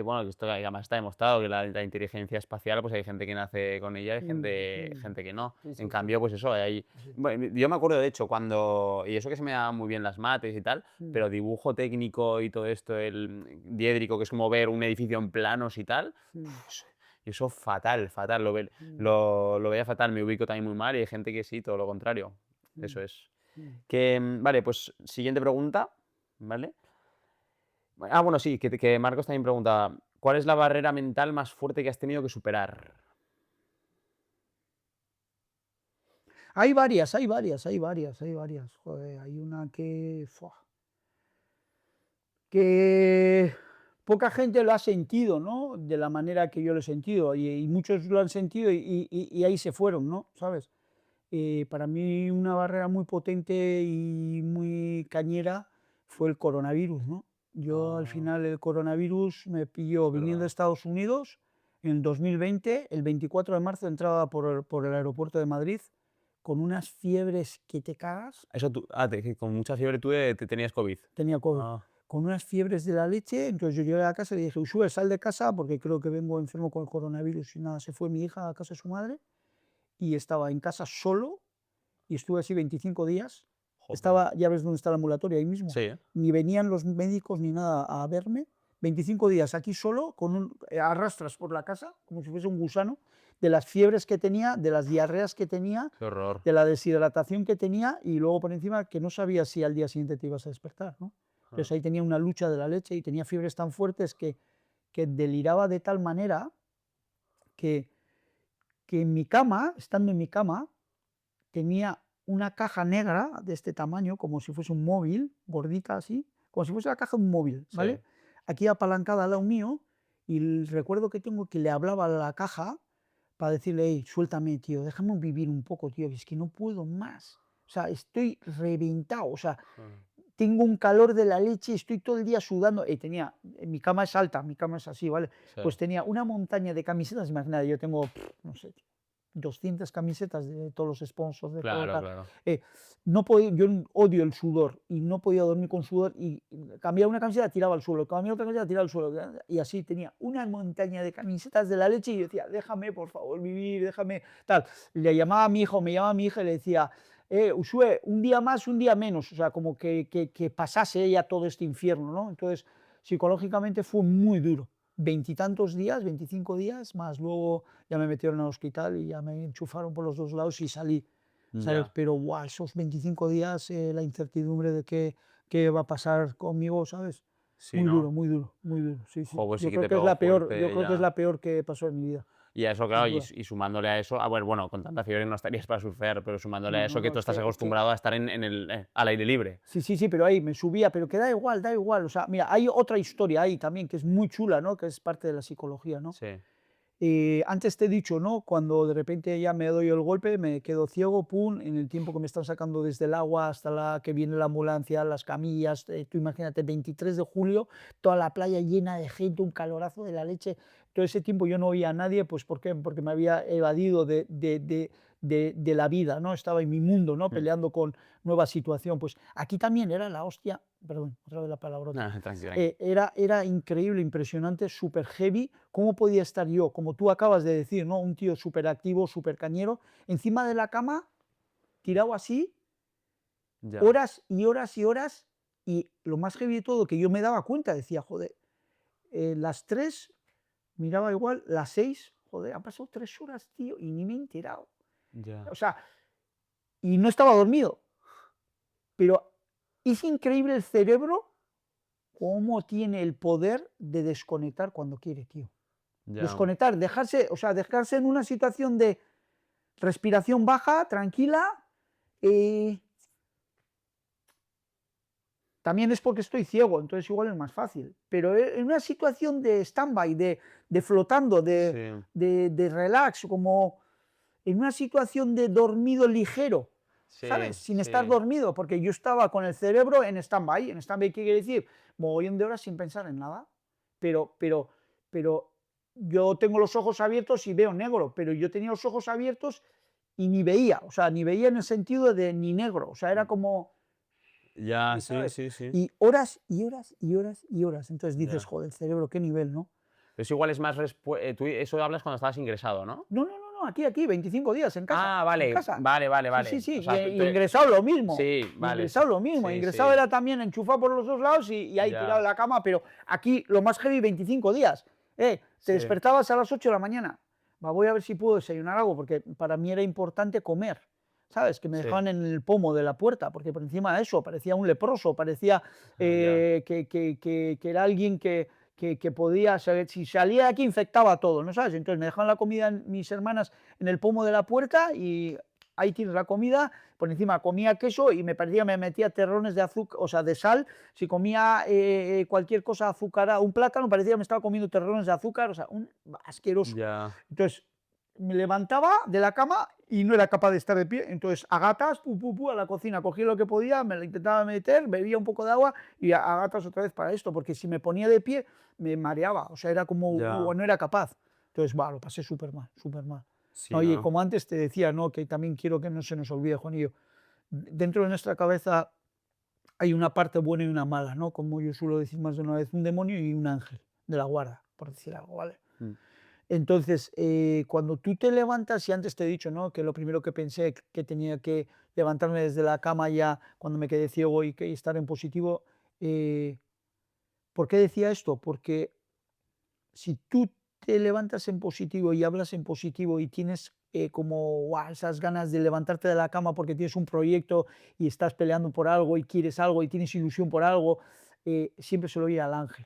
bueno, esto además está demostrado que la inteligencia espacial, pues hay gente que nace con ella y gente que no. Sí, En sí, sí, cambio, pues eso, hay sí. bueno, yo me acuerdo de hecho cuando y eso que se me daban muy bien las mates y tal, Mm, pero dibujo técnico y todo esto, el diédrico, que es como ver un edificio en planos y tal, mm, y eso fatal, fatal, mm, lo veía fatal, me ubico también muy mal y hay gente que sí, todo lo contrario. Eso mm, es. mm. Que, vale, pues siguiente pregunta, ¿vale? Bueno, sí, que Marcos también preguntaba, ¿cuál es la barrera mental más fuerte que has tenido que superar? Hay varias, hay varias, hay varias, hay varias. Joder, hay una que, ¡fua! Que poca gente lo ha sentido, ¿no? De la manera que yo lo he sentido, y muchos lo han sentido y ahí se fueron, ¿no? ¿Sabes? Para mí una barrera muy potente y muy cañera fue el coronavirus, ¿no? Yo al Ah, final el coronavirus me pilló es viniendo de verdad. Estados Unidos en 2020, el 24 de marzo entraba por el aeropuerto de Madrid con unas fiebres que te cagas. Eso tú, que con mucha fiebre tú te tenías COVID. Tenía COVID, Ah, con unas fiebres de la leche. Entonces yo llegué a casa y le dije: Ushue, sal de casa porque creo que vengo enfermo con el coronavirus. Y nada, se fue mi hija a casa de su madre y estaba en casa solo y estuve así 25 días. jope. Estaba, ya ves dónde está el ambulatorio, ahí mismo. Sí, ¿eh? Ni venían los médicos ni nada a verme. 25 días aquí solo, arrastras por la casa, como si fuese un gusano, de las fiebres que tenía, de las diarreas que tenía, Qué horror. de la deshidratación que tenía, y luego por encima que no sabías si al día siguiente te ibas a despertar, ¿no? Ah, Entonces ahí tenía una lucha de la leche y tenía fiebres tan fuertes que deliraba de tal manera que, que en mi cama, estando en mi cama, tenía una caja negra de este tamaño, como si fuese un móvil, gordita así, como si fuese la caja de un móvil, sí. ¿vale? Aquí apalancada al lado mío, y el recuerdo que tengo que le hablaba a la caja para decirle: hey, suéltame, tío, déjame vivir un poco, tío, que es que no puedo más. O sea, estoy reventado, o sea, Ah, tengo un calor de la leche, estoy todo el día sudando. Y tenía, mi cama es alta, mi cama es así, ¿vale? sí. Pues tenía una montaña de camisetas, imagínate, yo tengo, no sé, 200 camisetas de todos los sponsors de Claro, colocar. claro. No podía, yo odio el sudor y no podía dormir con sudor, y cambiaba una camiseta, tiraba al suelo, cambiaba otra camiseta, tiraba al suelo, y así tenía una montaña de camisetas de la leche y yo decía: déjame por favor vivir, déjame tal. Le llamaba a mi hijo, me llamaba a mi hija y le decía: Usue, un día más, un día menos, o sea, como que pasase ya todo este infierno, ¿no? Entonces, psicológicamente fue muy duro. Veintitantos días, 25 días, más luego ya me metieron al hospital y ya me enchufaron por los dos lados y salí, ¿sabes? Ya. Pero wow, esos 25 días, la incertidumbre de qué va a pasar conmigo, ¿sabes? Sí, ¿no? Muy duro, muy duro, sí, sí. Jo, pues sí Yo que creo te que es pegó la peor, yo fuerte creo que es ya. la peor que pasó en mi vida, Y a eso, sin claro, duda. y sumándole a eso, bueno, con tanta fiebre no estarías para surfear, pero sumándole a No, eso no, que no, tú estás es que acostumbrado a estar al aire libre. sí, sí, sí, pero ahí me subía, pero que da igual, da igual. O sea, mira, hay otra historia ahí también que es muy chula, ¿no? Que es parte de la psicología, ¿no? Sí. Antes te he dicho, ¿no? Cuando de repente ya me doy el golpe, me quedo ciego, pum, en el tiempo que me están sacando desde el agua hasta que viene la ambulancia, las camillas. Tú imagínate, 23 de julio, toda la playa llena de gente, un calorazo de la leche. Todo ese tiempo yo no oía a nadie, pues ¿por qué? Porque me había evadido de la vida, ¿no? Estaba en mi mundo, ¿no? Mm. Peleando con nueva situación. Pues aquí también era la hostia, perdón, otra vez la palabrota. Tranqui, tranqui. Era increíble, impresionante, súper heavy. ¿Cómo podía estar yo, como tú acabas de decir, ¿no? Un tío súper activo, súper cañero, encima de la cama, tirado así, Ya, horas y horas y horas? Y lo más heavy de todo, que yo me daba cuenta, decía: joder, las 3, miraba igual, las 6, joder, han pasado 3 horas, tío, y ni me he enterado. ya. O sea, y no estaba dormido, pero es increíble el cerebro cómo tiene el poder de desconectar cuando quiere, tío. Ya. Desconectar, dejarse, o sea, dejarse en una situación de respiración baja, tranquila. eh, También es porque estoy ciego, entonces igual es más fácil. Pero en una situación de stand-by, de flotando, Sí, de relax, como en una situación de dormido ligero, sí, ¿sabes? Sin estar sí. dormido, porque yo estaba con el cerebro en stand-by. ¿En stand-by qué quiere decir? Mogollón de horas sin pensar en nada. pero yo tengo los ojos abiertos y veo negro, pero yo tenía los ojos abiertos y ni veía, o sea, ni veía en el sentido de ni negro, o sea, era como, Ya, sí, ¿sabes? sí, sí. Y horas y horas y horas y horas. Entonces dices, Ya. joder, el cerebro, qué nivel, ¿no? Eso igual es más tú eso hablas cuando estabas ingresado, ¿no? No, no, no, no, aquí, 25 días en casa, Ah, en vale, casa. vale, vale, Sí, sí, vale. sí, O y, sea, y ingresado lo mismo. sí, Y vale, ingresado lo mismo. sí, Ingresado sí, era también enchufado por los dos lados y ahí tirado en ya, la cama, pero aquí lo más heavy, 25 días. Te sí, despertabas a las 8 de la mañana. Voy a ver si puedo desayunar algo, porque para mí era importante comer. ¿Sabes? Que me sí, dejaban en el pomo de la puerta, porque por encima de eso parecía un leproso, parecía ya, que era alguien que podía, si salía de aquí infectaba todo, ¿no sabes? Entonces me dejaban la comida mis hermanas en el pomo de la puerta y ahí tienes la comida, por encima comía queso y me metía terrones de azúcar, o sea, de sal, si comía cualquier cosa azucarada, un plátano, parecía que me estaba comiendo terrones de azúcar, o sea, un asqueroso. ya, Entonces me levantaba de la cama y no era capaz de estar de pie, entonces a gatas, a la cocina, cogía lo que podía, me lo intentaba meter, bebía un poco de agua y a gatas otra vez para esto, porque si me ponía de pie me mareaba, o sea, era como, ya, no era capaz. Entonces, lo pasé súper mal, súper mal. sí, No, y ¿no? como antes te decía, ¿no? Que también quiero que no se nos olvide, Juanillo, dentro de nuestra cabeza hay una parte buena y una mala, ¿no? Como yo suelo decir más de una vez, un demonio y un ángel de la guarda, por decir algo, ¿vale? Mm, Entonces, cuando tú te levantas, y antes te he dicho, ¿no? Que lo primero que pensé que tenía que levantarme desde la cama ya cuando me quedé ciego y que estar en positivo. ¿Por qué decía esto? Porque si tú te levantas en positivo y hablas en positivo y tienes como "Guau", esas ganas de levantarte de la cama porque tienes un proyecto y estás peleando por algo y quieres algo y tienes ilusión por algo, siempre se lo oye al ángel.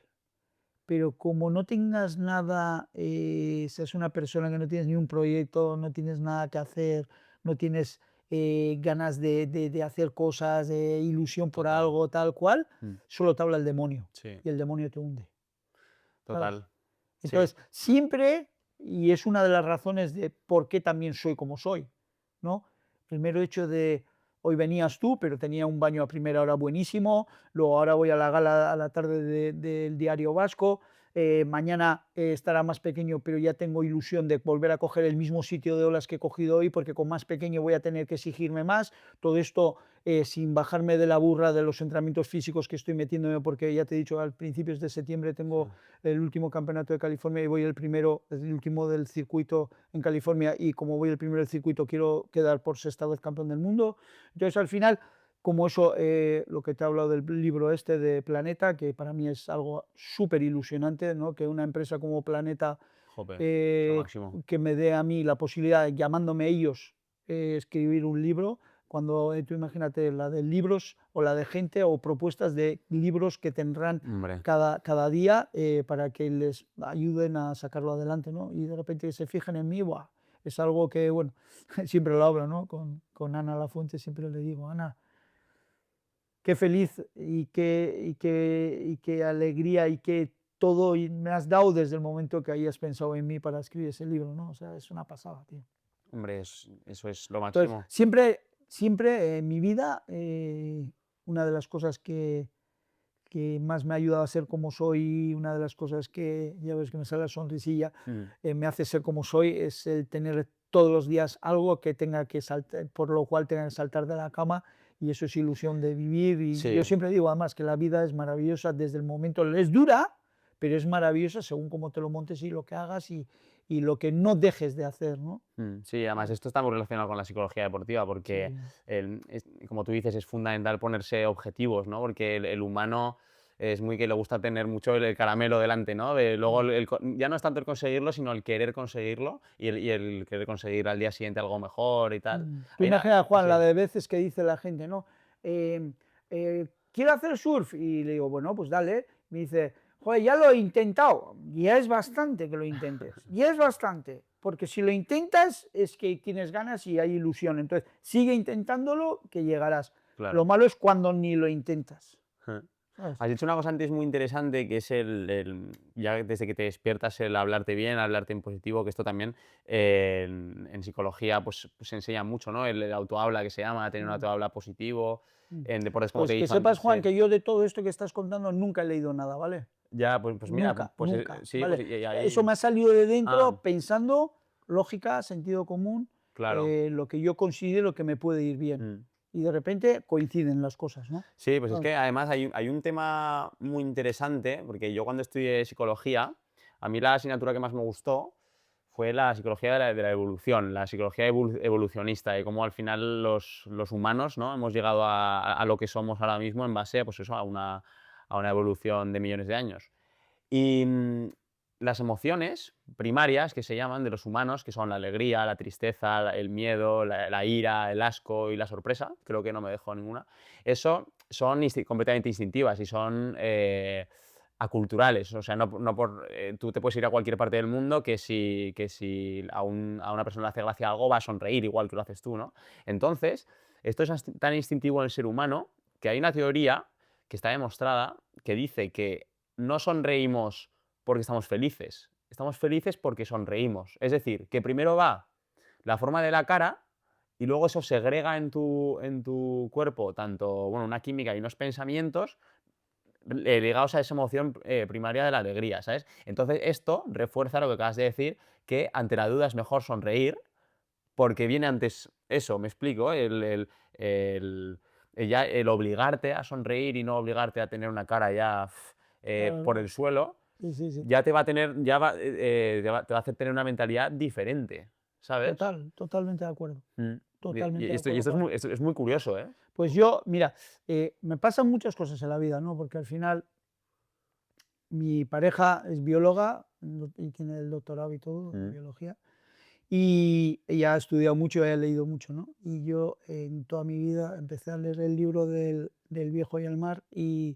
Pero como no tengas nada, seas una persona que no tienes ni un proyecto, no tienes nada que hacer, no tienes ganas de hacer cosas, de ilusión por total, algo, tal cual, mm, solo te habla el demonio sí, y el demonio te hunde, ¿sabes? total, sí, Entonces, siempre, y es una de las razones de por qué también soy como soy, ¿no? El mero hecho de, hoy venías tú, pero tenía un baño a primera hora buenísimo, luego ahora voy a la gala a la tarde del Diario Vasco, mañana estará más pequeño, pero ya tengo ilusión de volver a coger el mismo sitio de olas que he cogido hoy, porque con más pequeño voy a tener que exigirme más, todo esto sin bajarme de la burra de los entrenamientos físicos que estoy metiéndome, porque ya te he dicho, al principios de septiembre sí, tengo el último campeonato de California y voy el último del circuito en California, y como voy el primero del circuito quiero quedar por sexta vez campeón del mundo. Entonces al final, como eso, lo que te he hablado del libro este de Planeta, que para mí es algo súper ilusionante, ¿no? Que una empresa como Planeta jope, es lo máximo. que me dé a mí la posibilidad, llamándome ellos, escribir un libro, cuando tú imagínate la de libros o la de gente o propuestas de libros que tendrán Hombre, cada día para que les ayuden a sacarlo adelante, ¿no? Y de repente se fijen en mí, ¡buah! Es algo que, bueno, siempre lo hablo, ¿no? Con Ana Lafuente siempre le digo, Ana, qué feliz y qué alegría y qué todo y me has dado desde el momento que hayas pensado en mí para escribir ese libro, ¿no? O sea, es una pasada, tío. hombre, eso es lo Entonces, máximo. siempre en mi vida, una de las cosas que más me ha ayudado a ser como soy, una de las cosas que, ya ves que me sale la sonrisilla, Mm, me hace ser como soy, es el tener todos los días algo que tenga que saltar, por lo cual tenga que saltar de la cama, y eso es ilusión de vivir. Y yo sí, siempre digo además que la vida es maravillosa desde el momento, es dura, pero es maravillosa según cómo te lo montes y lo que hagas y lo que no dejes de hacer, ¿no? sí, además esto está muy relacionado con la psicología deportiva porque, Sí. como tú dices, es fundamental ponerse objetivos, ¿no? Porque el humano es muy que le gusta tener mucho el caramelo delante, ¿no? Luego ya no es tanto el conseguirlo, sino el querer conseguirlo y el querer conseguir al día siguiente algo mejor y tal. Tú Hay una imaginas, Juan, sí, la de veces que dice la gente, ¿no? Quiero hacer surf. Y le digo, bueno, pues dale. Me dice, joder, ya lo he intentado. Ya es bastante que lo intentes. Ya es bastante. Porque si lo intentas es que tienes ganas y hay ilusión. Entonces, sigue intentándolo que llegarás. Lo claro. malo es cuando ni lo intentas. ¿Sabes? Has dicho una cosa antes muy interesante, que es ya desde que te despiertas, el hablarte bien, hablarte en positivo, que esto también en psicología pues se enseña mucho, ¿no? El autohabla, que se llama, tener un Mm, autohabla positivo, mm. en deportes, como te Pues he que dicho sepas, antes, Juan, que yo de todo esto que estás contando nunca he leído nada, ¿vale? Ya, pues mira, Nunca, pues nunca, sí, pues ¿vale? y Eso ahí. me ha salido de Ah, dentro pensando lógica, sentido común, claro. lo que yo considero que me puede ir bien. Mm. Y de repente coinciden las cosas, ¿no? Sí, pues es Claro. que además hay un tema muy interesante, porque yo cuando estudié psicología, a mí la asignatura que más me gustó fue la psicología de la evolución, la psicología evolucionista, de cómo al final los humanos, ¿no? Hemos llegado a lo que somos ahora mismo en base, pues eso, a una evolución de millones de años. Y las emociones primarias que se llaman de los humanos, que son la alegría, la tristeza, el miedo, la ira, el asco y la sorpresa, creo que no me dejo ninguna, eso son completamente instintivas y son aculturales. O sea, tú te puedes ir a cualquier parte del mundo que si a una persona le hace gracia algo va a sonreír igual que lo haces tú, ¿no? Entonces, esto es tan instintivo en el ser humano que hay una teoría que está demostrada que dice que no sonreímos porque estamos felices porque sonreímos. Es decir, que primero va la forma de la cara y luego eso segrega en tu cuerpo tanto, bueno, una química y unos pensamientos ligados a esa emoción primaria de la alegría, ¿sabes? Entonces esto refuerza lo que acabas de decir, que ante la duda es mejor sonreír porque viene antes eso, ¿me explico? El, el obligarte a sonreír y no obligarte a tener una cara ya por Claro, el suelo, sí, sí, sí. ya te va a tener, ya va, te va a hacer tener una mentalidad diferente, ¿sabes? Totalmente de acuerdo. Mm. Y Totalmente de esto acuerdo, es Juan. muy, es muy curioso, ¿eh? Pues yo, mira, me pasan muchas cosas en la vida, ¿no? Porque al final mi pareja es bióloga y tiene el doctorado y todo en Mm, biología. Y ella ha estudiado mucho, ha leído mucho, ¿no? Y yo en toda mi vida empecé a leer el libro del Viejo y el Mar mm,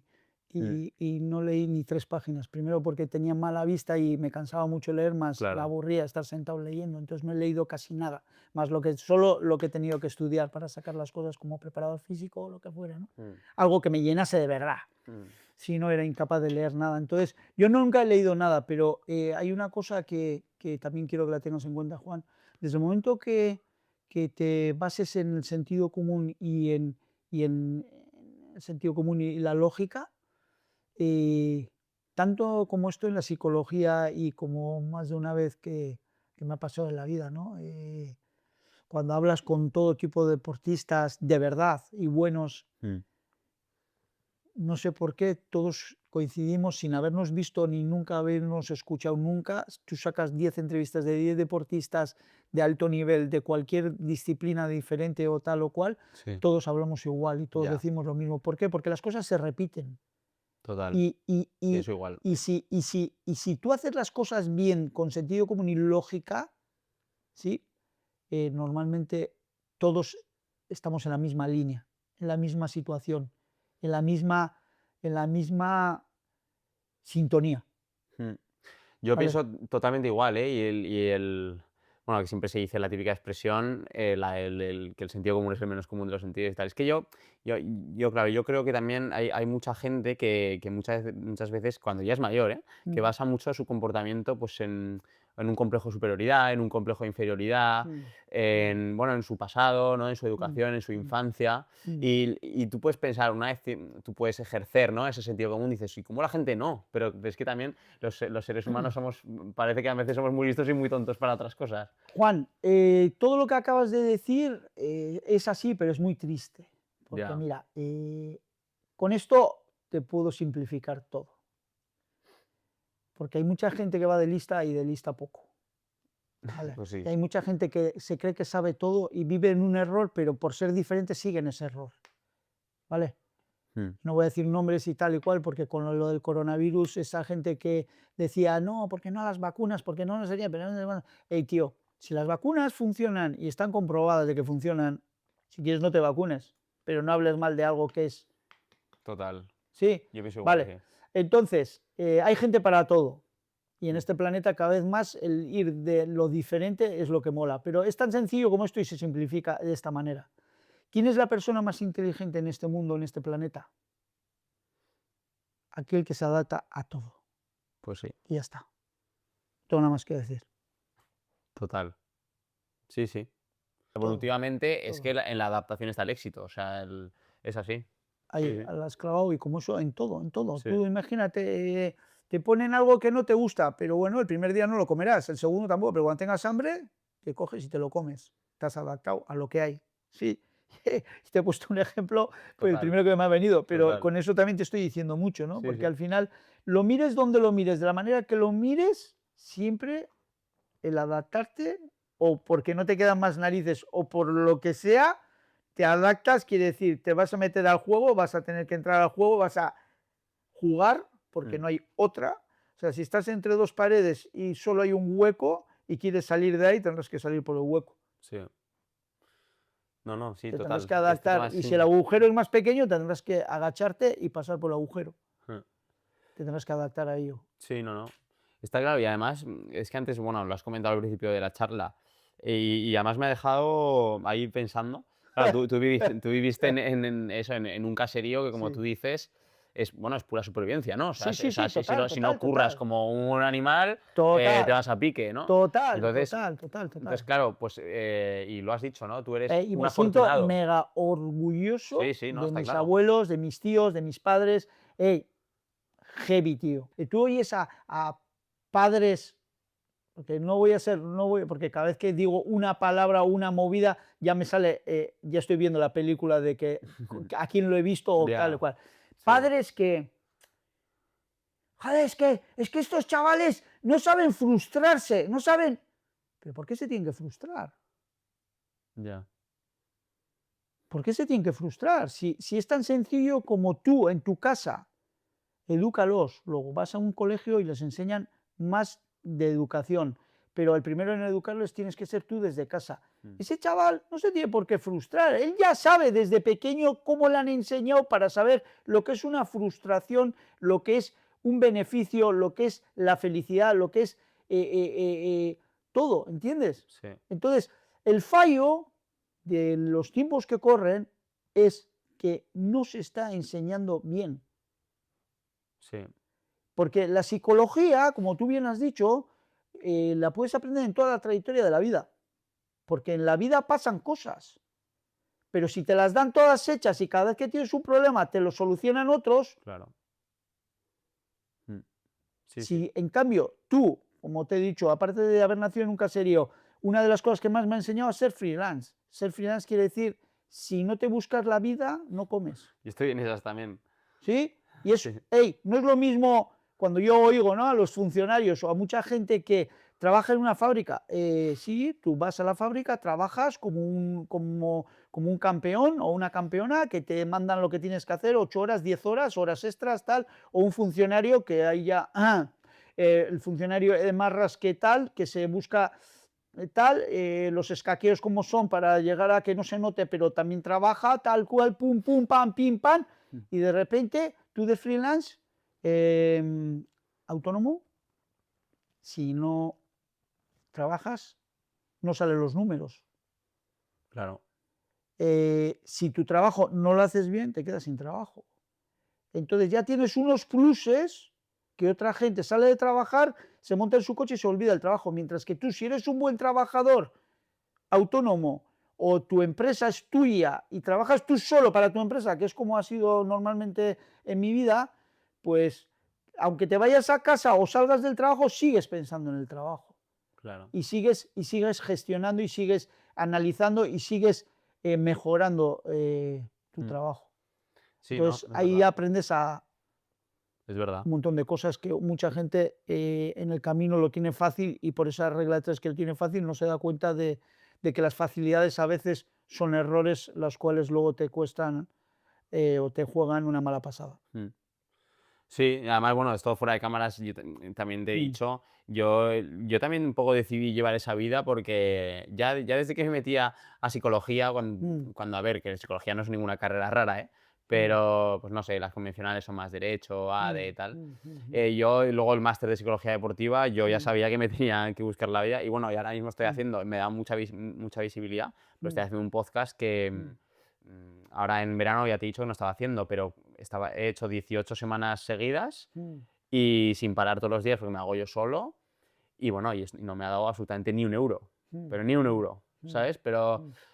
y no leí ni 3 páginas. Primero porque tenía mala vista y me cansaba mucho leer, más me claro. aburría estar sentado leyendo. Entonces no he leído casi nada, más solo lo que he tenido que estudiar para sacar las cosas como preparador físico o lo que fuera, ¿no? Mm, Algo que me llenase de verdad. mm, Si no, era incapaz de leer nada. Entonces, yo nunca he leído nada, pero hay una cosa que también quiero que la tengas en cuenta, Juan. Desde el momento que te bases en el sentido común y en el sentido común y la lógica, eh, tanto como esto en la psicología y como más de una vez que me ha pasado en la vida, ¿no? Cuando hablas con todo tipo de deportistas de verdad y buenos, mm. no sé por qué todos coincidimos sin habernos visto ni nunca habernos escuchado nunca. Tú sacas 10 entrevistas de 10 deportistas de alto nivel de cualquier disciplina diferente o tal o cual, Sí, todos hablamos igual y todos ya, decimos lo mismo. ¿Por qué? Porque las cosas se repiten. total. Y, y, y, Pienso igual. y si tú haces las cosas bien, con sentido común y lógica, ¿sí? Normalmente todos estamos en la misma línea, en la misma situación, en la misma, en la misma sintonía, Mm. Yo ¿vale? pienso totalmente igual, ¿eh? Bueno, que siempre se dice la típica expresión, que el sentido común es el menos común de los sentidos y tal. Es que claro, yo creo que también hay mucha gente que muchas veces, cuando ya es mayor, ¿eh? Que Mm, basa mucho su comportamiento pues, en un complejo de superioridad, en un complejo de inferioridad, mm, mm, bueno, en su pasado, ¿no? En su mm, educación, en su mm, infancia. mm. Y tú puedes pensar, una vez tú puedes ejercer, ¿no? Ese sentido común, dices, ¿y cómo la gente no? Pero es que también los seres humanos parece que a veces somos muy listos y muy tontos para otras cosas. Juan, todo lo que acabas de decir es así, pero es muy triste, porque Ya, mira, con esto te puedo simplificar todo, porque hay mucha gente que va de lista y de lista poco. ¿Vale? pues Y sí. hay mucha gente que se cree que sabe todo y vive en un error, pero por ser diferente sigue en ese error, ¿vale? Mm, No voy a decir nombres y tal y cual, porque con lo del coronavirus, esa gente que decía, no, porque no a las vacunas, porque no sería, pero bueno, hey, tío, si las vacunas funcionan y están comprobadas de que funcionan, si quieres no te vacunes, pero no hables mal de algo que es, total. sí, Yo pienso igual, vale. sí. Entonces, hay gente para todo. Y en Mm, este planeta cada vez más el ir de lo diferente es lo que mola. Pero es tan sencillo como esto y se simplifica de esta manera. ¿Quién es la persona más inteligente en este mundo, en este planeta? Aquel que se adapta a todo. pues sí, Y ya está. No tengo nada más que decir. total. Sí, sí. Todo, Evolutivamente es que todo. en la adaptación está el éxito, o sea, es así. Ahí, Sí, sí. la has clavado y como eso en todo, en todo. Sí. Tú imagínate, te ponen algo que no te gusta, pero bueno, el primer día no lo comerás, el segundo tampoco, pero cuando tengas hambre, te coges y te lo comes. Te has adaptado a lo que hay. Sí, te he puesto un ejemplo, pues el Total, primero que me ha venido, pero total. con eso también te estoy diciendo mucho, ¿no? Sí, Porque sí. al final, lo mires donde lo mires, de la manera que lo mires, siempre el adaptarte, o porque no te quedan más narices, o por lo que sea, te adaptas, quiere decir, te vas a meter al juego, vas a tener que entrar al juego, vas a jugar, porque Mm, no hay otra. O sea, si estás entre dos paredes y solo hay un hueco y quieres salir de ahí, tendrás que salir por el hueco. sí. No, no, sí, Te tendrás total. que Este adaptar. tema Y si el sí. agujero es más pequeño, tendrás que agacharte y pasar por el agujero. Mm. Te tendrás que adaptar a ello. Sí, no, no. Está claro, y además, es que antes, bueno, lo has comentado al principio de la charla, y además me ha dejado ahí pensando. Claro, tú viviste en eso, en un caserío que, como tú Sí. dices, es, bueno, es pura supervivencia, ¿no? O sea, Sí, sí, sí, total, si no total, curras total. como un animal, te Total, vas a pique, ¿no? total, Entonces, total, total, entonces total. claro, pues, y lo has dicho, ¿no? Tú eres Y un me siento afortunado. mega orgulloso Sí, sí, no, de está mis claro. abuelos, de mis tíos, de mis padres. Ey, heavy, tío. Y tú oyes a padres, porque no voy a ser, no voy, porque cada vez que digo una palabra o una movida, ya me sale, ya estoy viendo la película de que a quién lo he visto o tal o Ya, cual. sí, Padres que, joder, es que estos chavales no saben frustrarse, no saben, pero ¿por qué se tienen que frustrar? ya, ¿Por qué se tienen que frustrar? Si es tan sencillo como tú en tu casa, edúcalos, luego vas a un colegio y les enseñan más de educación, pero el primero en educarlos tienes que ser tú desde casa. mm, Ese chaval no se tiene por qué frustrar, él ya sabe desde pequeño cómo le han enseñado para saber lo que es una frustración, lo que es un beneficio, lo que es la felicidad, lo que es todo, ¿entiendes? sí, Entonces, el fallo de los tiempos que corren es que no se está enseñando bien. sí, Porque la psicología, como tú bien has dicho, la puedes aprender en toda la trayectoria de la vida. Porque en la vida pasan cosas. Pero si te las dan todas hechas y cada vez que tienes un problema te lo solucionan otros, claro. Mm, sí, sí, si en cambio tú, como te he dicho, aparte de haber nacido en un caserío, una de las cosas que más me ha enseñado es ser freelance. Ser freelance quiere decir, si no te buscas la vida, no comes. yo estoy en esas también. ¿Sí? Y es, Sí, hey, no es lo mismo cuando yo oigo, ¿no?, a los funcionarios o a mucha gente que trabaja en una fábrica. Sí, tú vas a la fábrica, trabajas como un campeón o una campeona que te mandan lo que tienes que hacer, 8 horas, 10 horas, horas extras, tal, o un funcionario que hay ya, el funcionario de marras que tal, que se busca tal, los escaqueos como son para llegar a que no se note, pero también trabaja tal cual, pum, pum, pam, pim, pam, mm, y de repente tú de freelance, eh, autónomo, si no trabajas, no salen los números. claro. Si tu trabajo no lo haces bien, te quedas sin trabajo. Entonces ya tienes unos pluses que otra gente sale de trabajar, se monta en su coche y se olvida del trabajo. Mientras que tú, si eres un buen trabajador autónomo o tu empresa es tuya y trabajas tú solo para tu empresa, que es como ha sido normalmente en mi vida, pues aunque te vayas a casa o salgas del trabajo, sigues pensando en el trabajo Claro. y sigues gestionando y sigues analizando y sigues mejorando tu Mm. trabajo. Sí, no, Entonces es ahí verdad. aprendes a Es verdad. un montón de cosas que mucha gente en el camino lo tiene fácil y por esa regla de tres que lo tiene fácil no se da cuenta de que las facilidades a veces son errores las cuales luego te cuestan o te juegan una mala pasada. Mm. Sí, además, bueno, esto fuera de cámaras, yo también te he Mm, dicho, yo también un poco decidí llevar esa vida porque ya desde que me metía a psicología, mm, cuando, a ver, que psicología no es ninguna carrera rara, ¿eh? mm, Pero, pues no sé, las convencionales son más derecho, mm, ADE y tal. mm, mm, Yo, y luego el máster de psicología deportiva, yo ya mm, sabía que me tenía que buscar la vida y bueno, y ahora mismo estoy mm, haciendo, me da mucha visibilidad, pero estoy mm, haciendo un podcast que mm, ahora en verano ya te he dicho que no estaba haciendo, pero he hecho 18 semanas seguidas mm, y sin parar todos los días porque me hago yo solo y bueno, y no me ha dado absolutamente ni un euro, mm, pero ni un mm, euro, mm, ¿sabes?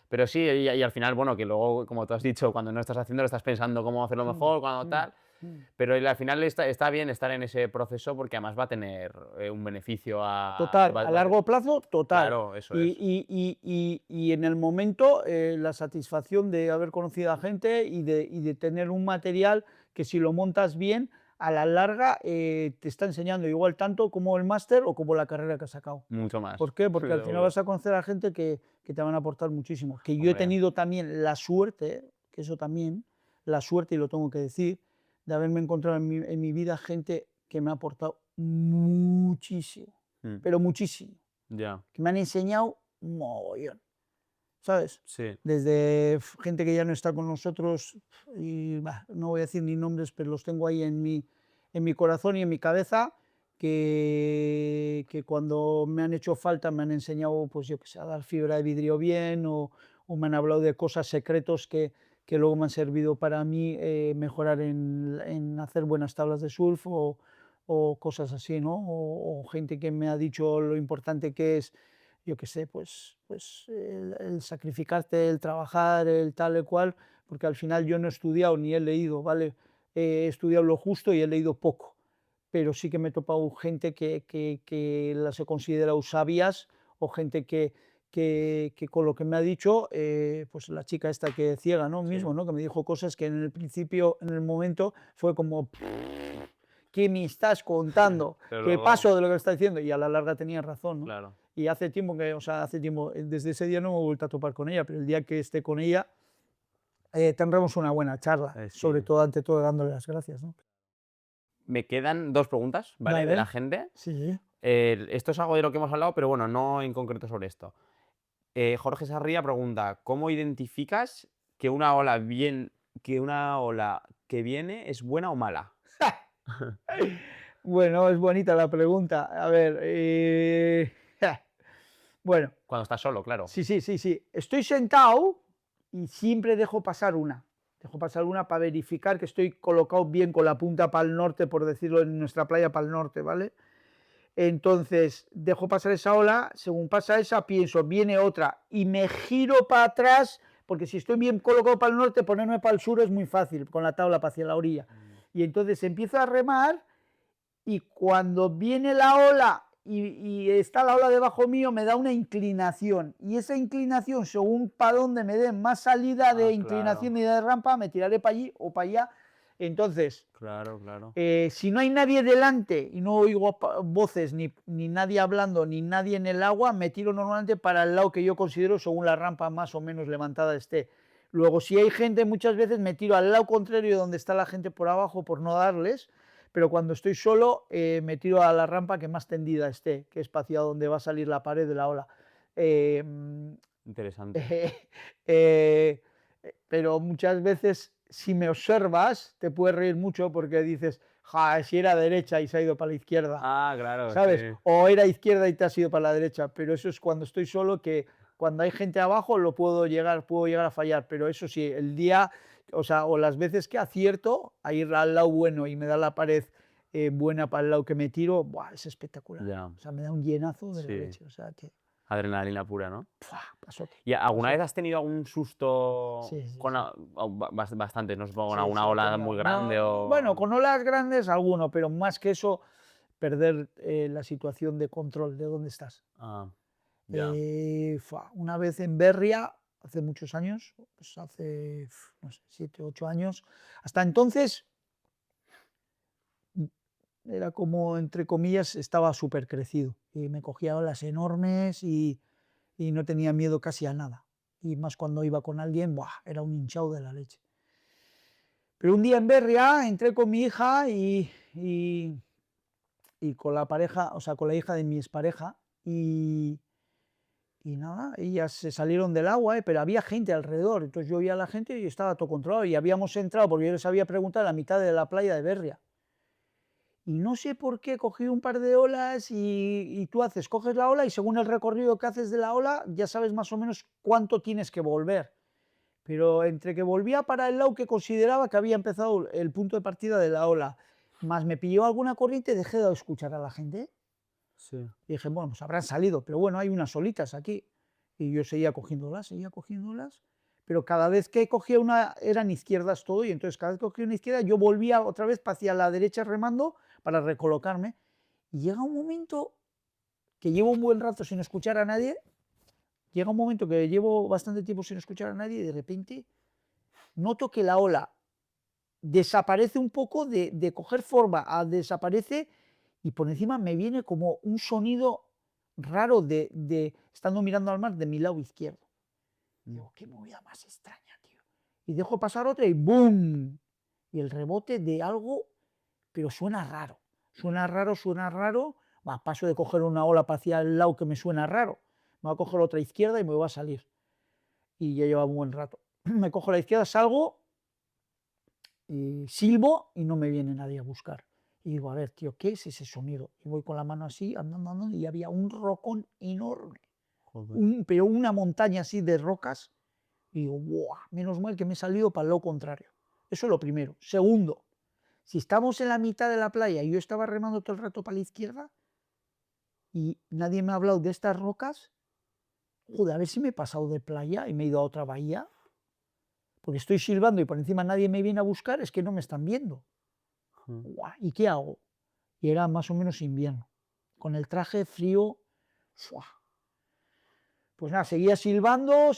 Pero sí, y al final, bueno, que luego, como tú has dicho, cuando no estás haciendo, estás pensando cómo hacerlo mm, mejor, cuando mm, tal. Pero al final está bien estar en ese proceso porque además va a tener un beneficio Total, a largo plazo, total. Claro, eso Y, es. y en el momento, la satisfacción de haber conocido a gente y de tener un material que si lo montas bien, a la larga te está enseñando igual tanto como el máster o como la carrera que has sacado. Mucho más. ¿Por qué? Porque al final Seguro. vas a conocer a gente que te van a aportar muchísimo. Que yo he Hombre, tenido también la suerte, que eso también, la suerte, y lo tengo que decir, de haberme encontrado en mi vida gente que me ha aportado muchísimo, mm, pero muchísimo, ya, que me han enseñado un mogollón, ¿sabes? sí. Desde gente que ya no está con nosotros, y no voy a decir ni nombres, pero los tengo ahí en mi corazón y en mi cabeza, que cuando me han hecho falta me han enseñado, pues yo que sé, a dar fibra de vidrio bien, o me han hablado de cosas secretos que luego me han servido para mí mejorar en hacer buenas tablas de surf o cosas así, ¿no? O gente que me ha dicho lo importante que es, yo qué sé, pues el sacrificarte, el trabajar, el tal, el cual, porque al final yo no he estudiado ni he leído, ¿vale? He estudiado lo justo y he leído poco, pero sí que me he topado gente que las he considerado sabias, o gente que con lo que me ha dicho, pues la chica esta que es ciega, ¿no? Sí, Mismo, ¿no? Que me dijo cosas que en el principio, en el momento, fue como, ¿qué me estás contando? pero ¿Qué luego, paso de lo que está diciendo? Y a la larga tenía razón, ¿no? claro. Y hace tiempo que, o sea, hace tiempo, desde ese día no me he vuelto a topar con ella, pero el día que esté con ella tendremos una buena charla, Sí. sobre todo, ante todo, dándole las gracias, ¿no? Me quedan 2 preguntas, ¿vale? De la Vale, gente. sí. Esto es algo de lo que hemos hablado, pero bueno, no en concreto sobre esto. Jorge Sarria pregunta: ¿cómo identificas que que una ola que viene es buena o mala? Bueno, es bonita la pregunta. A ver, bueno, Cuando estás solo, claro. sí, sí, sí, sí. Estoy sentado y siempre dejo pasar una. Dejo pasar una para verificar que estoy colocado bien con la punta para el norte, por decirlo en nuestra playa, para el norte, ¿vale? Entonces, dejo pasar esa ola, según pasa esa, pienso, viene otra, y me giro para atrás, porque si estoy bien colocado para el norte, ponerme para el sur es muy fácil, con la tabla hacia la orilla. Y entonces empiezo a remar, y cuando viene la ola y está la ola debajo mío, me da una inclinación, y esa inclinación, según para donde me dé más salida de Ah, claro, inclinación y de rampa, me tiraré para allí o para allá. Entonces, claro, claro. si no hay nadie delante y no oigo voces, ni nadie hablando, ni nadie en el agua, me tiro normalmente para el lado que yo considero según la rampa más o menos levantada esté. Luego, si hay gente, muchas veces me tiro al lado contrario de donde está la gente por abajo por no darles, pero cuando estoy solo me tiro a la rampa que más tendida esté, que es hacia donde va a salir la pared de la ola. Eh, Interesante. eh, pero muchas veces, si me observas, te puedes reír mucho porque dices, ja, si era derecha y se ha ido para la izquierda, Ah, claro, ¿sabes? sí. O era izquierda y te has ido para la derecha, pero eso es cuando estoy solo, que cuando hay gente abajo puedo llegar a fallar, pero eso sí, el día, o sea, o las veces que acierto a ir al lado bueno y me da la pared buena para el lado que me tiro, buah, es espectacular. Ya, O sea, me da un llenazo de la sí. leche, o sea, que, Adrenalina pura, ¿no? pasote, ¿Y alguna vez pasote. has tenido algún susto Sí, sí, con sí. bastante, no supongo, con Sí, alguna sí, he ola tenido. muy grande No, bueno, o...? con olas grandes alguno, pero más que eso, perder la situación de control de dónde estás. Ah, ya. Una vez en Berria, hace muchos años, pues hace, no sé, 7, 8 años. Hasta entonces era como, entre comillas, estaba súper crecido. Y me cogía olas enormes y no tenía miedo casi a nada. Y más cuando iba con alguien, ¡buah! Era un hinchado de la leche. Pero un día en Berria entré con mi hija y con la pareja, o sea, con la hija de mi expareja, y nada, ellas se salieron del agua, pero había gente alrededor, entonces yo vi a la gente y estaba todo controlado, y habíamos entrado, porque yo les había preguntado, a la mitad de la playa de Berria, y no sé por qué cogí un par de olas, y tú coges la ola, y según el recorrido que haces de la ola, ya sabes más o menos cuánto tienes que volver. Pero entre que volvía para el lado que consideraba que había empezado el punto de partida de la ola, más me pilló alguna corriente, dejé de escuchar a la gente. Sí. Y dije, bueno, pues habrán salido, pero bueno, hay unas solitas aquí. Y yo seguía cogiéndolas, pero cada vez que cogía una, eran izquierdas todo, y entonces cada vez que cogía una izquierda, yo volvía otra vez hacia la derecha remando para recolocarme. Y llega un momento que llevo un buen rato sin escuchar a nadie, llega un momento que llevo bastante tiempo sin escuchar a nadie y de repente noto que la ola desaparece un poco, de coger forma a desaparece, y por encima me viene como un sonido raro estando mirando al mar de mi lado izquierdo. Digo, qué movida más extraña, tío. Y dejo pasar otra y ¡boom! Y el rebote de algo, pero suena raro. Suena raro, suena raro. Va, paso de coger una ola para hacia el lado que me suena raro. Me voy a coger otra izquierda y me voy a salir. Y ya lleva un buen rato. Me cojo la izquierda, salgo, y silbo y no me viene nadie a buscar. Y digo, a ver, tío, ¿qué es ese sonido? Y voy con la mano así, andando, andando, y había un rocón enorme. Pero una montaña así de rocas. Y digo, ¡buah! Menos mal que me he salido para el lado contrario. Eso es lo primero. Segundo, si estamos en la mitad de la playa y yo estaba remando todo el rato para la izquierda y nadie me ha hablado de estas rocas, joder, a ver si me he pasado de playa y me he ido a otra bahía, porque estoy silbando y por encima nadie me viene a buscar, es que no me están viendo. ¡Buah! ¿Y qué hago? Y era más o menos invierno, con el traje frío. ¡Fua! Pues nada, seguía silbando,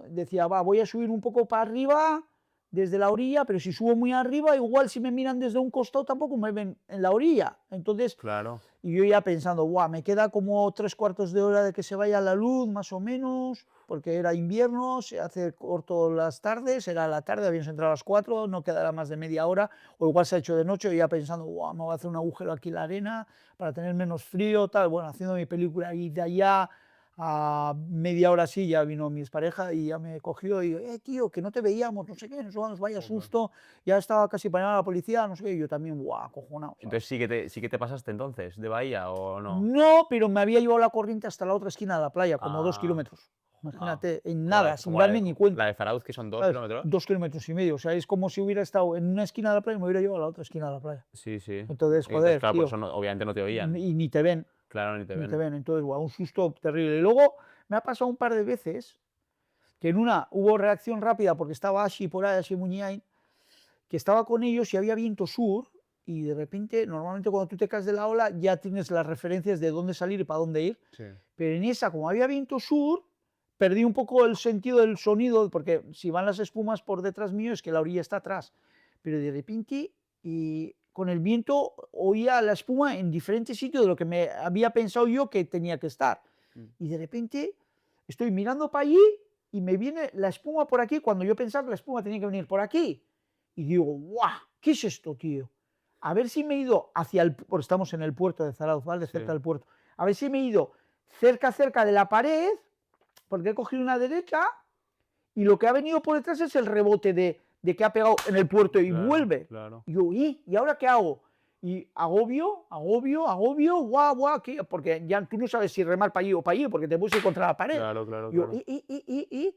decía, va, voy a subir un poco para arriba desde la orilla, pero si subo muy arriba, igual si me miran desde un costado tampoco me ven en la orilla. Entonces, Claro. y yo ya pensando, guau, me queda como 3/4 de hora de que se vaya la luz, más o menos, porque era invierno, se hace corto las tardes, era la tarde, habíamos entrado a las 4, no quedará más de media hora, o igual se ha hecho de noche, y ya pensando, guau, me voy a hacer un agujero aquí en la arena para tener menos frío, tal, bueno, haciendo mi película ahí de allá. A media hora así ya vino mi expareja y ya me cogió y, tío, que no te veíamos, no sé qué, nos vaya susto, ya estaba casi para llamar a la policía, no sé qué, y yo también, guau, acojonado. Entonces sí que te pasaste entonces de Bahía o no. No, pero me había llevado la corriente hasta la otra esquina de la playa, como 2 Ah, kilómetros. Imagínate, en como nada, sin darme ni cuenta. la de Zarauz, que son 2 ¿Sabes? kilómetros. 2,5 kilómetros. O sea, es como si hubiera estado en una esquina de la playa y me hubiera llevado a la otra esquina de la playa. Sí, sí. Entonces, Entonces, joder, claro, por tío, eso obviamente no te oían. y ni te ven, Claro, ni te ni te ven. ven. Entonces, guau, un susto terrible. Y luego me ha pasado un par de veces que en una hubo reacción rápida porque estaba Ashi por ahí, Ashi Muñain, que estaba con ellos y había viento sur, y de repente, normalmente cuando tú te caes de la ola ya tienes las referencias de dónde salir y para dónde ir, Sí. pero en esa, como había viento sur, perdí un poco el sentido del sonido, porque si van las espumas por detrás mío es que la orilla está atrás, pero de repente, y con el viento oía la espuma en diferentes sitios de lo que me había pensado yo que tenía que estar, y de repente estoy mirando para allí y me viene la espuma por aquí cuando yo pensaba que la espuma tenía que venir por aquí, y digo, ¡guau! ¿Qué es esto, tío? A ver si me he ido hacia el, porque estamos en el puerto de Zarauz, ¿vale? Sí. Cerca del puerto, a ver si me he ido cerca de la pared, porque he cogido una derecha, y lo que ha venido por detrás es el rebote de que ha pegado en el puerto y Claro, vuelve. claro. Y yo, ¿y ahora qué hago? Y agobio, guau, guau, porque ya tú no sabes si remar para allí o para allí, porque te puedes ir contra la pared. Claro, claro, Y yo, claro.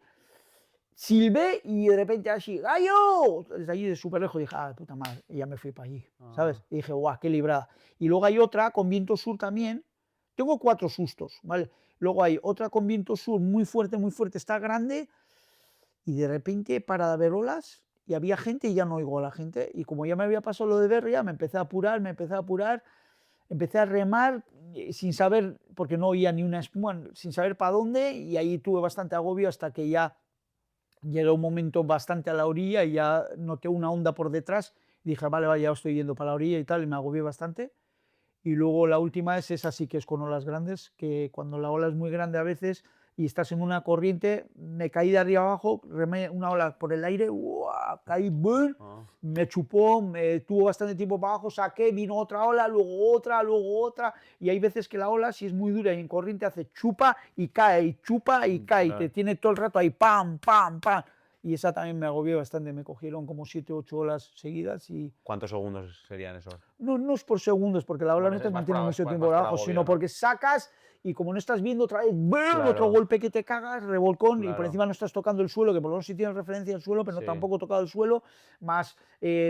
silbé y de repente así, ¡gallo! Desde allí de súper lejos dije, puta madre, y ya me fui para allí, ¿sabes? Y dije, guau, qué librada. Y luego hay otra con viento sur también. Tengo 4 sustos, ¿vale? Luego hay otra con viento sur muy fuerte, está grande, y de repente para de ver olas y había gente y ya no oigo a la gente. Y como ya me había pasado lo de ver, ya me empecé a apurar, empecé a remar sin saber, porque no oía ni una espuma, sin saber para dónde, y ahí tuve bastante agobio hasta que ya llegó un momento bastante a la orilla y ya noté una onda por detrás y dije, vale, vale, ya estoy yendo para la orilla y tal, y me agobié bastante. Y luego la última es esa, sí que es con olas grandes, que cuando la ola es muy grande a veces y estás en una corriente, me caí de arriba abajo, remé una ola por el aire, ¡guau! Caí, ¡bum! Me chupó, me tuvo bastante tiempo para abajo, saqué, vino otra ola, luego otra, y hay veces que la ola, si es muy dura y en corriente, hace chupa y cae, y chupa y cae, y te Claro. tiene todo el rato ahí, pam, pam, pam. Y esa también me agobió bastante, me cogieron como 7 o 8 olas seguidas y ¿Cuántos segundos serían esos? no es por segundos, porque la ola Bueno, no te es más mantiene mucho tiempo más por abajo, agobio, sino ¿no? porque sacas y como no estás viendo otra vez, ¡bum!, otro Claro, golpe que te cagas, revolcón, y por claro. encima no estás tocando el suelo, que por lo menos sí tienes referencia al suelo, pero no, Sí, tampoco tocado el suelo, más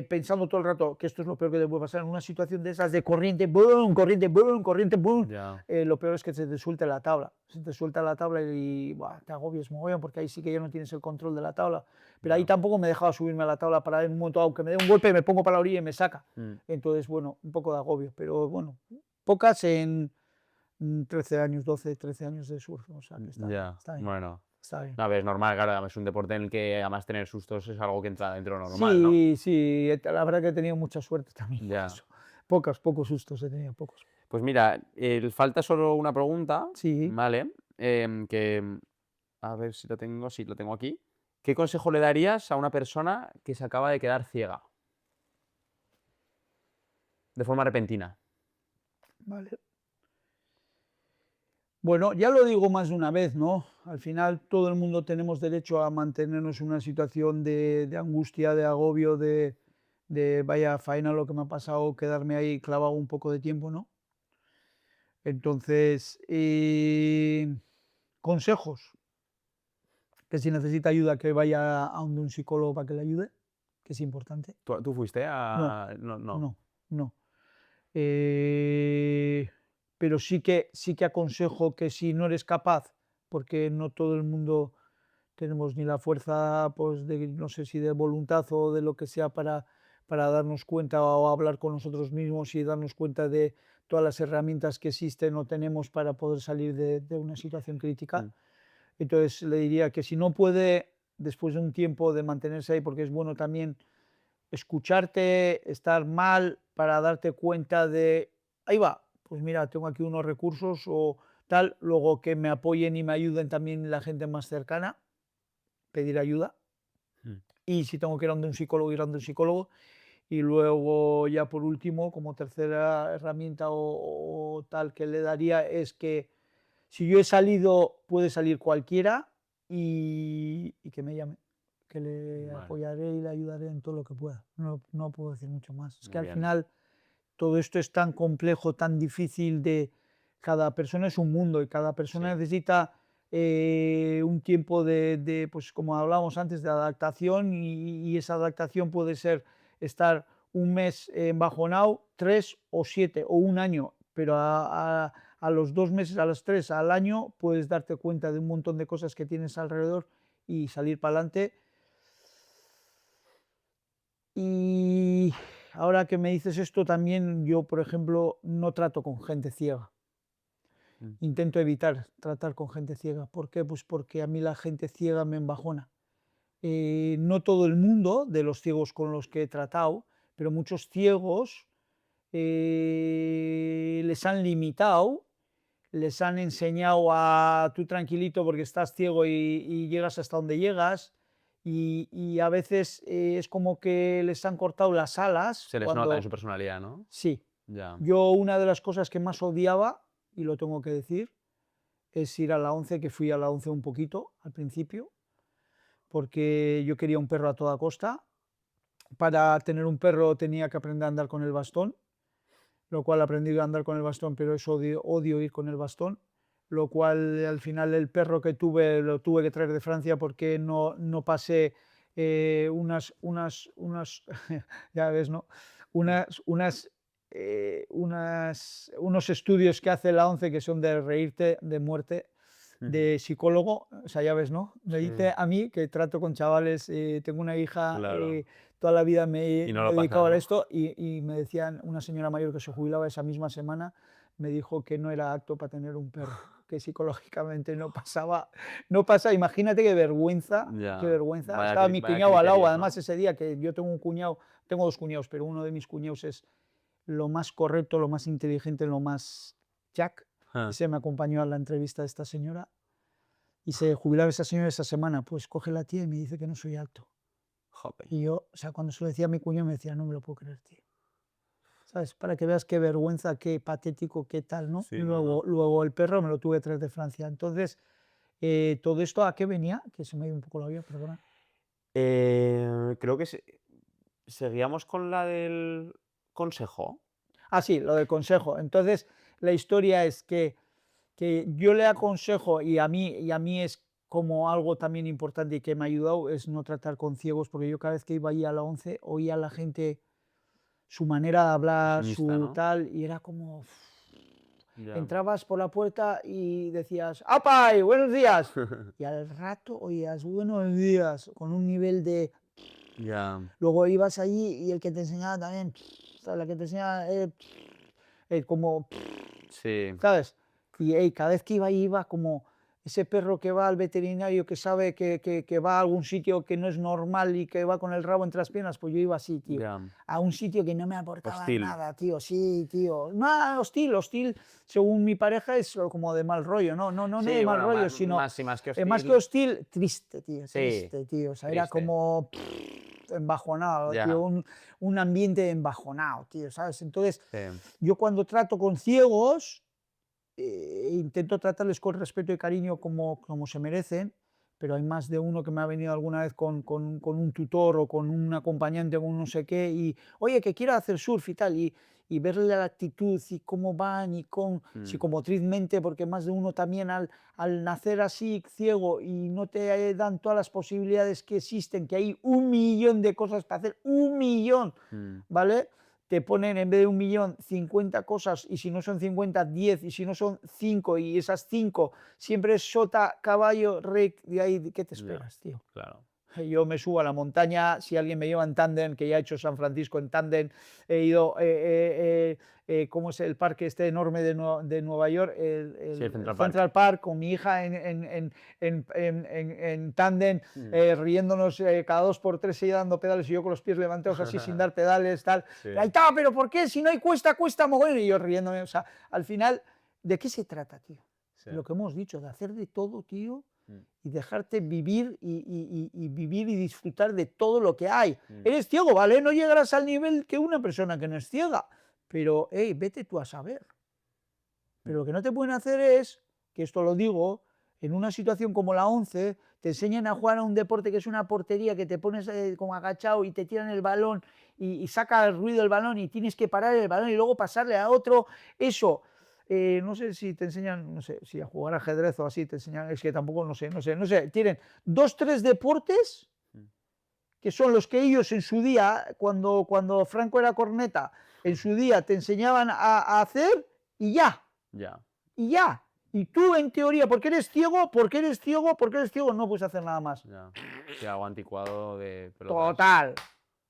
pensando todo el rato que esto es lo peor que te puede pasar en una situación de esas de corriente, ¡boom!, corriente, ¡boom!, corriente, ¡boom!, ya. lo peor es que se te suelte la tabla. Se te suelta la tabla y buah, te agobias mogollón, porque ahí sí que ya no tienes el control de la tabla. Pero ahí Ya. tampoco me dejaba subirme a la tabla para en un momento, aunque me dé un golpe, me pongo para la orilla y me saca. Mm, Entonces, bueno, un poco de agobio, pero bueno, pocas en 13 años, 12, 13 años de surf, o sea que ya. está bien, Bueno. está bien. A ver, es normal, claro, es un deporte en el que además tener sustos es algo que entra dentro de lo normal, ¿no? Sí, sí, la verdad que he tenido mucha suerte también con Ya. eso. Pocos sustos he tenido, pocos. Pues mira, falta solo una pregunta, Sí, ¿vale? A ver si lo tengo, sí, lo tengo aquí. ¿Qué consejo le darías a una persona que se acaba de quedar ciega de forma repentina? vale. Bueno, ya lo digo más de una vez, ¿no? Al final todo el mundo tenemos derecho a mantenernos en una situación de angustia, de agobio, de vaya faena lo que me ha pasado, quedarme ahí clavado un poco de tiempo, ¿no? Entonces, consejos, que si necesita ayuda que vaya a donde un psicólogo para que le ayude, que es importante. ¿Tú fuiste No, a...? No, no. no, no. Eh, pero sí que aconsejo que si no eres capaz, porque no todo el mundo tenemos ni la fuerza, pues, de, no sé si de voluntad o de lo que sea para darnos cuenta o hablar con nosotros mismos y darnos cuenta de todas las herramientas que existen o tenemos para poder salir de una situación crítica. Mm, Entonces le diría que si no puede, después de un tiempo de mantenerse ahí, porque es bueno también escucharte, estar mal para darte cuenta de, ahí va, pues mira, tengo aquí unos recursos o tal, luego que me apoyen y me ayuden también la gente más cercana, pedir ayuda. mm, Y si tengo que ir a donde un psicólogo, ir a donde un psicólogo. Y luego ya por último, como tercera herramienta o tal que le daría es que si yo he salido, puede salir cualquiera y que me llame, que le vale, apoyaré y le ayudaré en todo lo que pueda. No, no puedo decir mucho más. Es que muy al bien. final todo esto es tan complejo, tan difícil de... Cada persona es un mundo y cada persona Sí, necesita un tiempo pues como hablábamos antes, de adaptación y esa adaptación puede ser estar un mes embajonado, 3 o 7 o un año, pero a los 2 meses, a los 3, al año, puedes darte cuenta de un montón de cosas que tienes alrededor y salir para adelante. Y ahora que me dices esto, también yo, por ejemplo, no trato con gente ciega. mm, Intento evitar tratar con gente ciega. ¿Por qué? Pues porque a mí la gente ciega me embajona. No todo el mundo de los ciegos con los que he tratado, pero muchos ciegos les han limitado, les han enseñado a tú tranquilito porque estás ciego y llegas hasta donde llegas. Y a veces es como que les han cortado las alas se les nota en cuando... su personalidad, ¿no? Sí, Ya. yo una de las cosas que más odiaba, y lo tengo que decir, es ir a la 11, que fui a la 11 un poquito al principio, porque yo quería un perro a toda costa. Para tener un perro tenía que aprender a andar con el bastón, lo cual aprendí a andar con el bastón, pero es odio ir con el bastón, lo cual al final el perro que tuve lo tuve que traer de Francia porque no pasé ya ves, ¿no? Mm, Unos estudios que hace la ONCE que son de reírte de muerte, ujú. de psicólogo, o sea, ya ves, ¿no? Me Sí, dice a mí que trato con chavales, tengo una hija, claro. toda la vida me, Y no me he lo pasas, dedicado a ¿no? esto y me decían, una señora mayor que se jubilaba esa misma semana, me dijo que no era apto para tener un perro, que psicológicamente no pasaba, no pasa, imagínate qué vergüenza, qué Ya. vergüenza. Vaya, Estaba mi vaya cuñado al lado, criterios, además ¿no? ese día que yo tengo un cuñado, tengo dos cuñados, pero uno de mis cuñados es lo más correcto, lo más inteligente, lo más Jack. Ja, Ese me acompañó a la entrevista de esta señora y se jubilaba esa señora esa semana, pues coge la tía y me dice que no soy alto. jope. Y yo, o sea, cuando se lo decía a mi cuñado me decía, no me lo puedo creer, tío. ¿Sabes? Para que veas qué vergüenza, qué patético, qué tal, ¿no? Y Sí, no, luego, no. luego el perro me lo tuve que traer de Francia. Entonces, todo esto, ¿a qué venía? Que se me ha ido un poco la olla, perdona. Creo que seguíamos con la del consejo. Ah, sí, lo del consejo. Entonces, la historia es que que yo le aconsejo, y a mí es como algo también importante y que me ha ayudado, es no tratar con ciegos, porque yo cada vez que iba ahí a la 11 oía a la gente su manera de hablar, Pesimista, su ¿no? tal, y era como... Ya. Entrabas por la puerta y decías, ¡Apay! ¡Buenos días! Y al rato oías, buenos días, con un nivel de... Ya. Luego ibas allí y el que te enseñaba también, la que te enseñaba, como, Sí. ¿sabes? Y cada vez que iba ahí, iba como ese perro que va al veterinario, que sabe que va a algún sitio que no es normal y que va con el rabo entre las piernas, pues yo iba así, tío. Ya. A un sitio que no me aportaba Hostil. nada, tío, sí, tío. No, hostil, según mi pareja, es como de mal rollo, no de Sí, mal bueno, rollo, sino más, sí, más que más que hostil. hostil, triste, Sí, tío. O sea, era triste. como embajonado, tío, Ya. un ambiente embajonado, tío, ¿sabes? Entonces, Sí. yo cuando trato con ciegos, intento tratarles con respeto y cariño como se merecen, pero hay más de uno que me ha venido alguna vez con un tutor o con un acompañante, con un no sé qué, y oye, que quiero hacer surf y tal, y verle la actitud y cómo van y con Mm. psicomotrizmente, porque más de uno también al nacer así ciego y no te dan todas las posibilidades que existen, que hay 1 millón de cosas para hacer, 1 millón, Mm. ¿vale? Te ponen en vez de 1 millón 50 cosas y si no son 50, 10 y si no son 5 y esas 5 siempre es sota, caballo, rey, y ahí, ¿qué te Ya. esperas, tío? Claro. Yo me subo a la montaña, si alguien me lleva en tándem, que ya he hecho San Francisco en tándem, he ido, ¿cómo es el parque este enorme de Nueva York? Sí, el El Central Park. Central Park, con mi hija en tándem, Mm. riéndonos cada 2 por 3 ella dando pedales y yo con los pies levantados así sin dar pedales, tal. Sí. Ahí está, pero ¿por qué? Si no hay cuesta mogollón. Y yo riéndome, o sea, al final, ¿de qué se trata, tío? Sí. Lo que hemos dicho, de hacer de todo, tío, Mm. y dejarte vivir y vivir y disfrutar de todo lo que hay. Mm. Eres ciego, ¿vale? No llegarás al nivel que una persona que no es ciega, pero, hey, vete tú a saber. Pero lo que no te pueden hacer es, que esto lo digo, en una situación como la 11, te enseñan a jugar a un deporte que es una portería, que te pones como agachado y te tiran el balón y saca el ruido del balón y tienes que parar el balón y luego pasarle a otro. Eso, no sé si te enseñan, no sé, si a jugar ajedrez o así te enseñan, es que tampoco, no sé, tienen 2, 3 deportes Mm. que son los que ellos en su día, cuando Franco era corneta, en su día te enseñaban a hacer y ya Ya. y ya. Y tú, en teoría, porque eres ciego, no puedes hacer nada más. Ya. Sí, algo anticuado de pelotas. Total,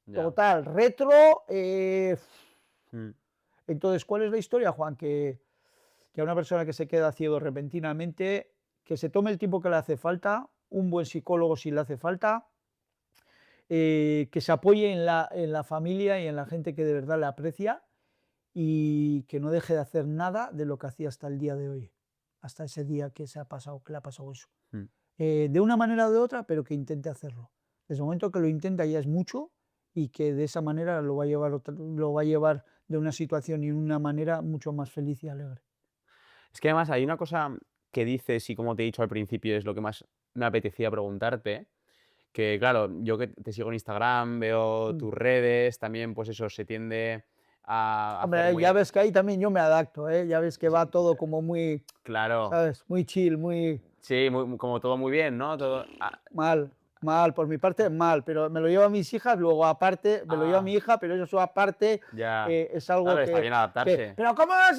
Ya. total. Retro. Mm. Entonces, ¿cuál es la historia, Juan? Que a una persona que se queda ciego repentinamente, que se tome el tiempo que le hace falta, un buen psicólogo si le hace falta, que se apoye en la familia y en la gente que de verdad le aprecia y que no deje de hacer nada de lo que hacía hasta el día de hoy, hasta ese día que que le ha pasado eso. Mm. De una manera o de otra, pero que intente hacerlo. Desde el momento que lo intenta ya es mucho y que de esa manera lo va a llevar de una situación y una manera mucho más feliz y alegre. Es que además hay una cosa que dices y como te he dicho al principio es lo que más me apetecía preguntarte, que claro, yo que te sigo en Instagram, veo Mm. tus redes, también pues eso se tiende a hacer Hombre, ya muy... ves que ahí también yo me adapto, ¿eh? Ya ves que Sí, va todo como muy, claro, ¿sabes? Muy chill, muy sí, como todo muy bien, ¿no? Todo... mal, mal, por mi parte mal, pero me lo llevo a mis hijas, luego aparte, me lo llevo a mi ah, hija, pero eso aparte ya. es algo Claro, está bien adaptarse. pero cómo vas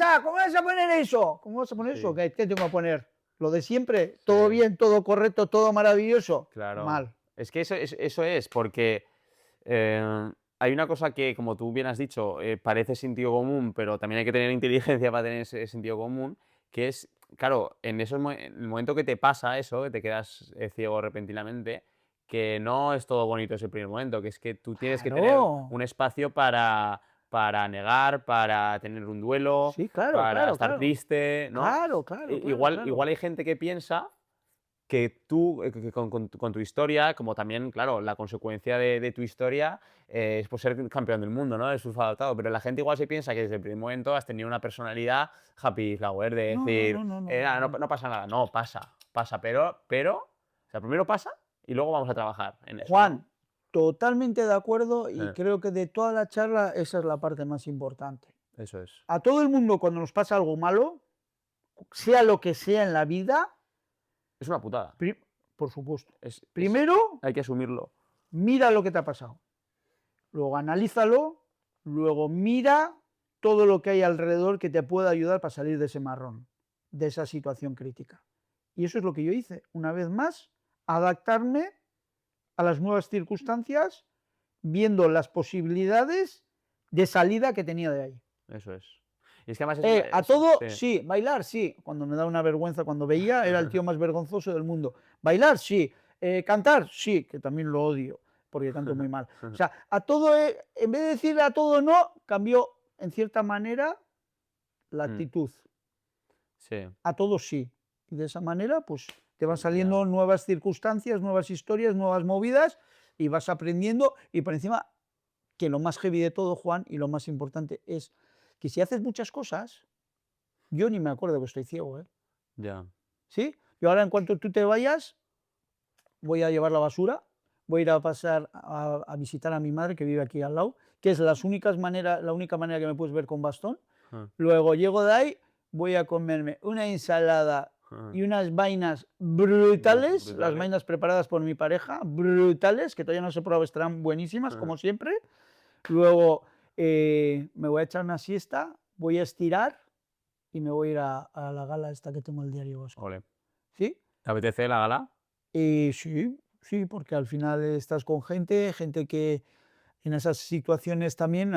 a poner eso? ¿Cómo vas a poner eso? Sí, ¿Qué tengo que poner? Lo de siempre, sí, todo bien, todo correcto, todo maravilloso, claro. mal. Es que eso es, porque hay una cosa que, como tú bien has dicho, parece sentido común, pero también hay que tener inteligencia para tener ese sentido común, que es, claro, en el momento que te pasa eso, que te quedas ciego repentinamente, que no es todo bonito ese primer momento, que es que tú tienes que tener Claro, un espacio para negar, para tener un duelo, sí, claro, para claro, estar claro, triste, ¿no? claro, claro, claro, Igual claro. hay gente que piensa que tú, que con tu historia, como también, claro, la consecuencia de tu historia es por ser campeón del mundo, ¿no? De surf adaptado, pero la gente igual se piensa que desde el primer momento has tenido una personalidad happy flower, de No, no, decir, no, no, no, "Ah, no, no. no pasa nada, no, pasa, o sea, primero pasa y luego vamos a trabajar en eso, ¿no? Juan, totalmente de acuerdo y Eh, creo que de toda la charla esa es la parte más importante. Eso es. A todo el mundo cuando nos pasa algo malo, sea lo que sea en la vida, Es una putada. por supuesto. Es- Primero, hay que asumirlo. mira lo que te ha pasado. Luego analízalo, luego mira todo lo que hay alrededor que te pueda ayudar para salir de ese marrón, de esa situación crítica. Y eso es lo que yo hice. Una vez más, adaptarme a las nuevas circunstancias, viendo las posibilidades de salida que tenía de ahí. Eso es. Y es que además A todo, sí. Bailar, sí. Cuando me da una vergüenza, cuando veía, era el tío más vergonzoso del mundo. Bailar, sí. Cantar, sí, que también lo odio, porque canto muy mal. O sea, a todo, en vez de decirle a todo no, cambió, en cierta manera, la actitud. Sí. A todo sí. Y de esa manera, pues, te van saliendo nuevas circunstancias, nuevas historias, nuevas movidas, y vas aprendiendo, y por encima, que lo más heavy de todo, Juan, y lo más importante es que si haces muchas cosas, yo ni me acuerdo que estoy ciego, ¿eh? Ya. ¿Sí? Yo ahora, en cuanto tú te vayas, voy a llevar la basura, voy a ir a pasar a visitar a mi madre, que vive aquí al lado, que es la única manera que me puedes ver con bastón. Luego llego de ahí, voy a comerme una ensalada y unas vainas brutales, las vainas preparadas por mi pareja, brutales, que todavía no se he probado, estarán buenísimas, como siempre. Luego me voy a echar una siesta, voy a estirar y me voy a ir a la gala esta que tengo el Diario Vasco. Ole. ¿Sí? ¿Te apetece la gala? Sí, sí, porque al final estás con gente que en esas situaciones también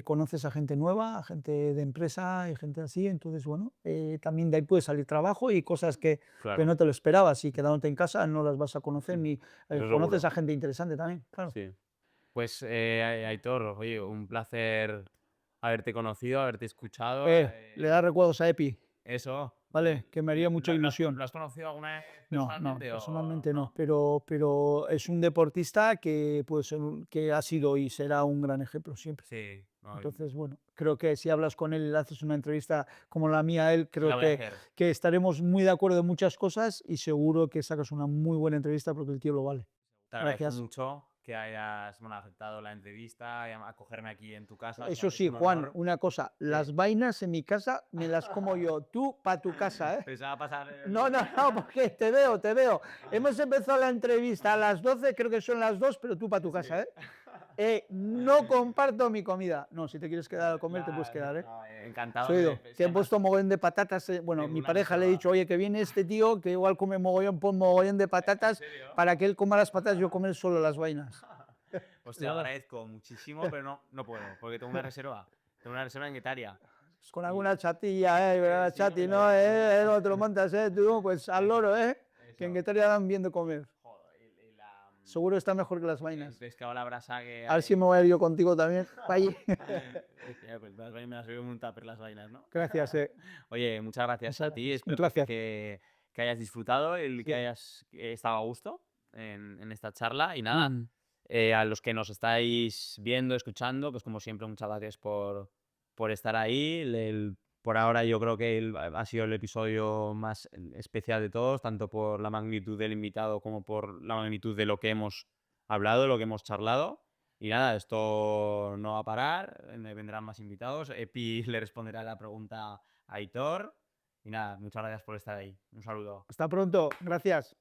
conoces a gente nueva, a gente de empresa y gente así, entonces bueno, también de ahí puede salir trabajo y cosas que no te lo esperabas, y quedándote en casa no las vas a conocer, ni Eso conoces seguro. a gente interesante también, claro. Sí. Pues, Aitor, oye, un placer haberte conocido, haberte escuchado. Le da recuerdos a Epi, Eso. ¿vale? Que me haría mucha ilusión. ¿Lo has conocido alguna vez No, personalmente? personalmente no, pero es un deportista que, puede ser que ha sido y será un gran ejemplo siempre. Sí. No, Entonces, bueno, creo que si hablas con él y le haces una entrevista como la mía a él, la creo voy a hacer. que estaremos muy de acuerdo en muchas cosas, y seguro que sacas una muy buena entrevista porque el tío lo vale. Te agradezco Gracias. mucho que hayas aceptado la entrevista y acogerme aquí en tu casa. Eso Es sí, un Juan, honor. una cosa, las vainas en mi casa me las como yo, tú para tu casa, ¿eh? Pensaba pasar. No, porque te veo. Hemos empezado la entrevista a las 12, creo que son las 2, pero tú para tu casa, ¿eh? No comparto mi comida. No, si te quieres quedar a comer, te puedes quedar, ¿eh? No, encantado. Has oído, que he puesto mogollón de patatas. Bueno, tengo mi una pareja le he reserva. dicho, oye, que viene este tío, que igual come mogollón, pon mogollón de patatas, serio? para que él coma las patatas, yo comer solo las vainas. Pues te lo agradezco muchísimo, pero no puedo, porque tengo una reserva. Tengo una reserva en Guetaria. Pues con alguna chatilla, ¿eh? Sí, Chati, hombre, ¿no? No te lo montas, ¿eh? Tú, pues al loro, ¿eh? Que en Eso. Guetaria dan bien de comer. Joder, y la, Seguro está mejor que las el vainas. pescado a la brasa que A ver si hay. me voy a ir yo contigo también. Allí. Pues las vainas me las veo en un tupper las vainas, ¿no? Gracias, Oye, muchas gracias a ti. Espero Gracias. que hayas disfrutado, que Sí. hayas estado a gusto en esta charla. Y nada, Mm. a los que nos estáis viendo, escuchando, pues como siempre, muchas gracias por estar ahí. Por ahora yo creo que ha sido el episodio más especial de todos, tanto por la magnitud del invitado como por la magnitud de lo que hemos hablado, lo que hemos charlado. Y nada, esto no va a parar, vendrán más invitados. Epi le responderá la pregunta a Aitor. Y nada, muchas gracias por estar ahí. Un saludo. Hasta pronto. Gracias.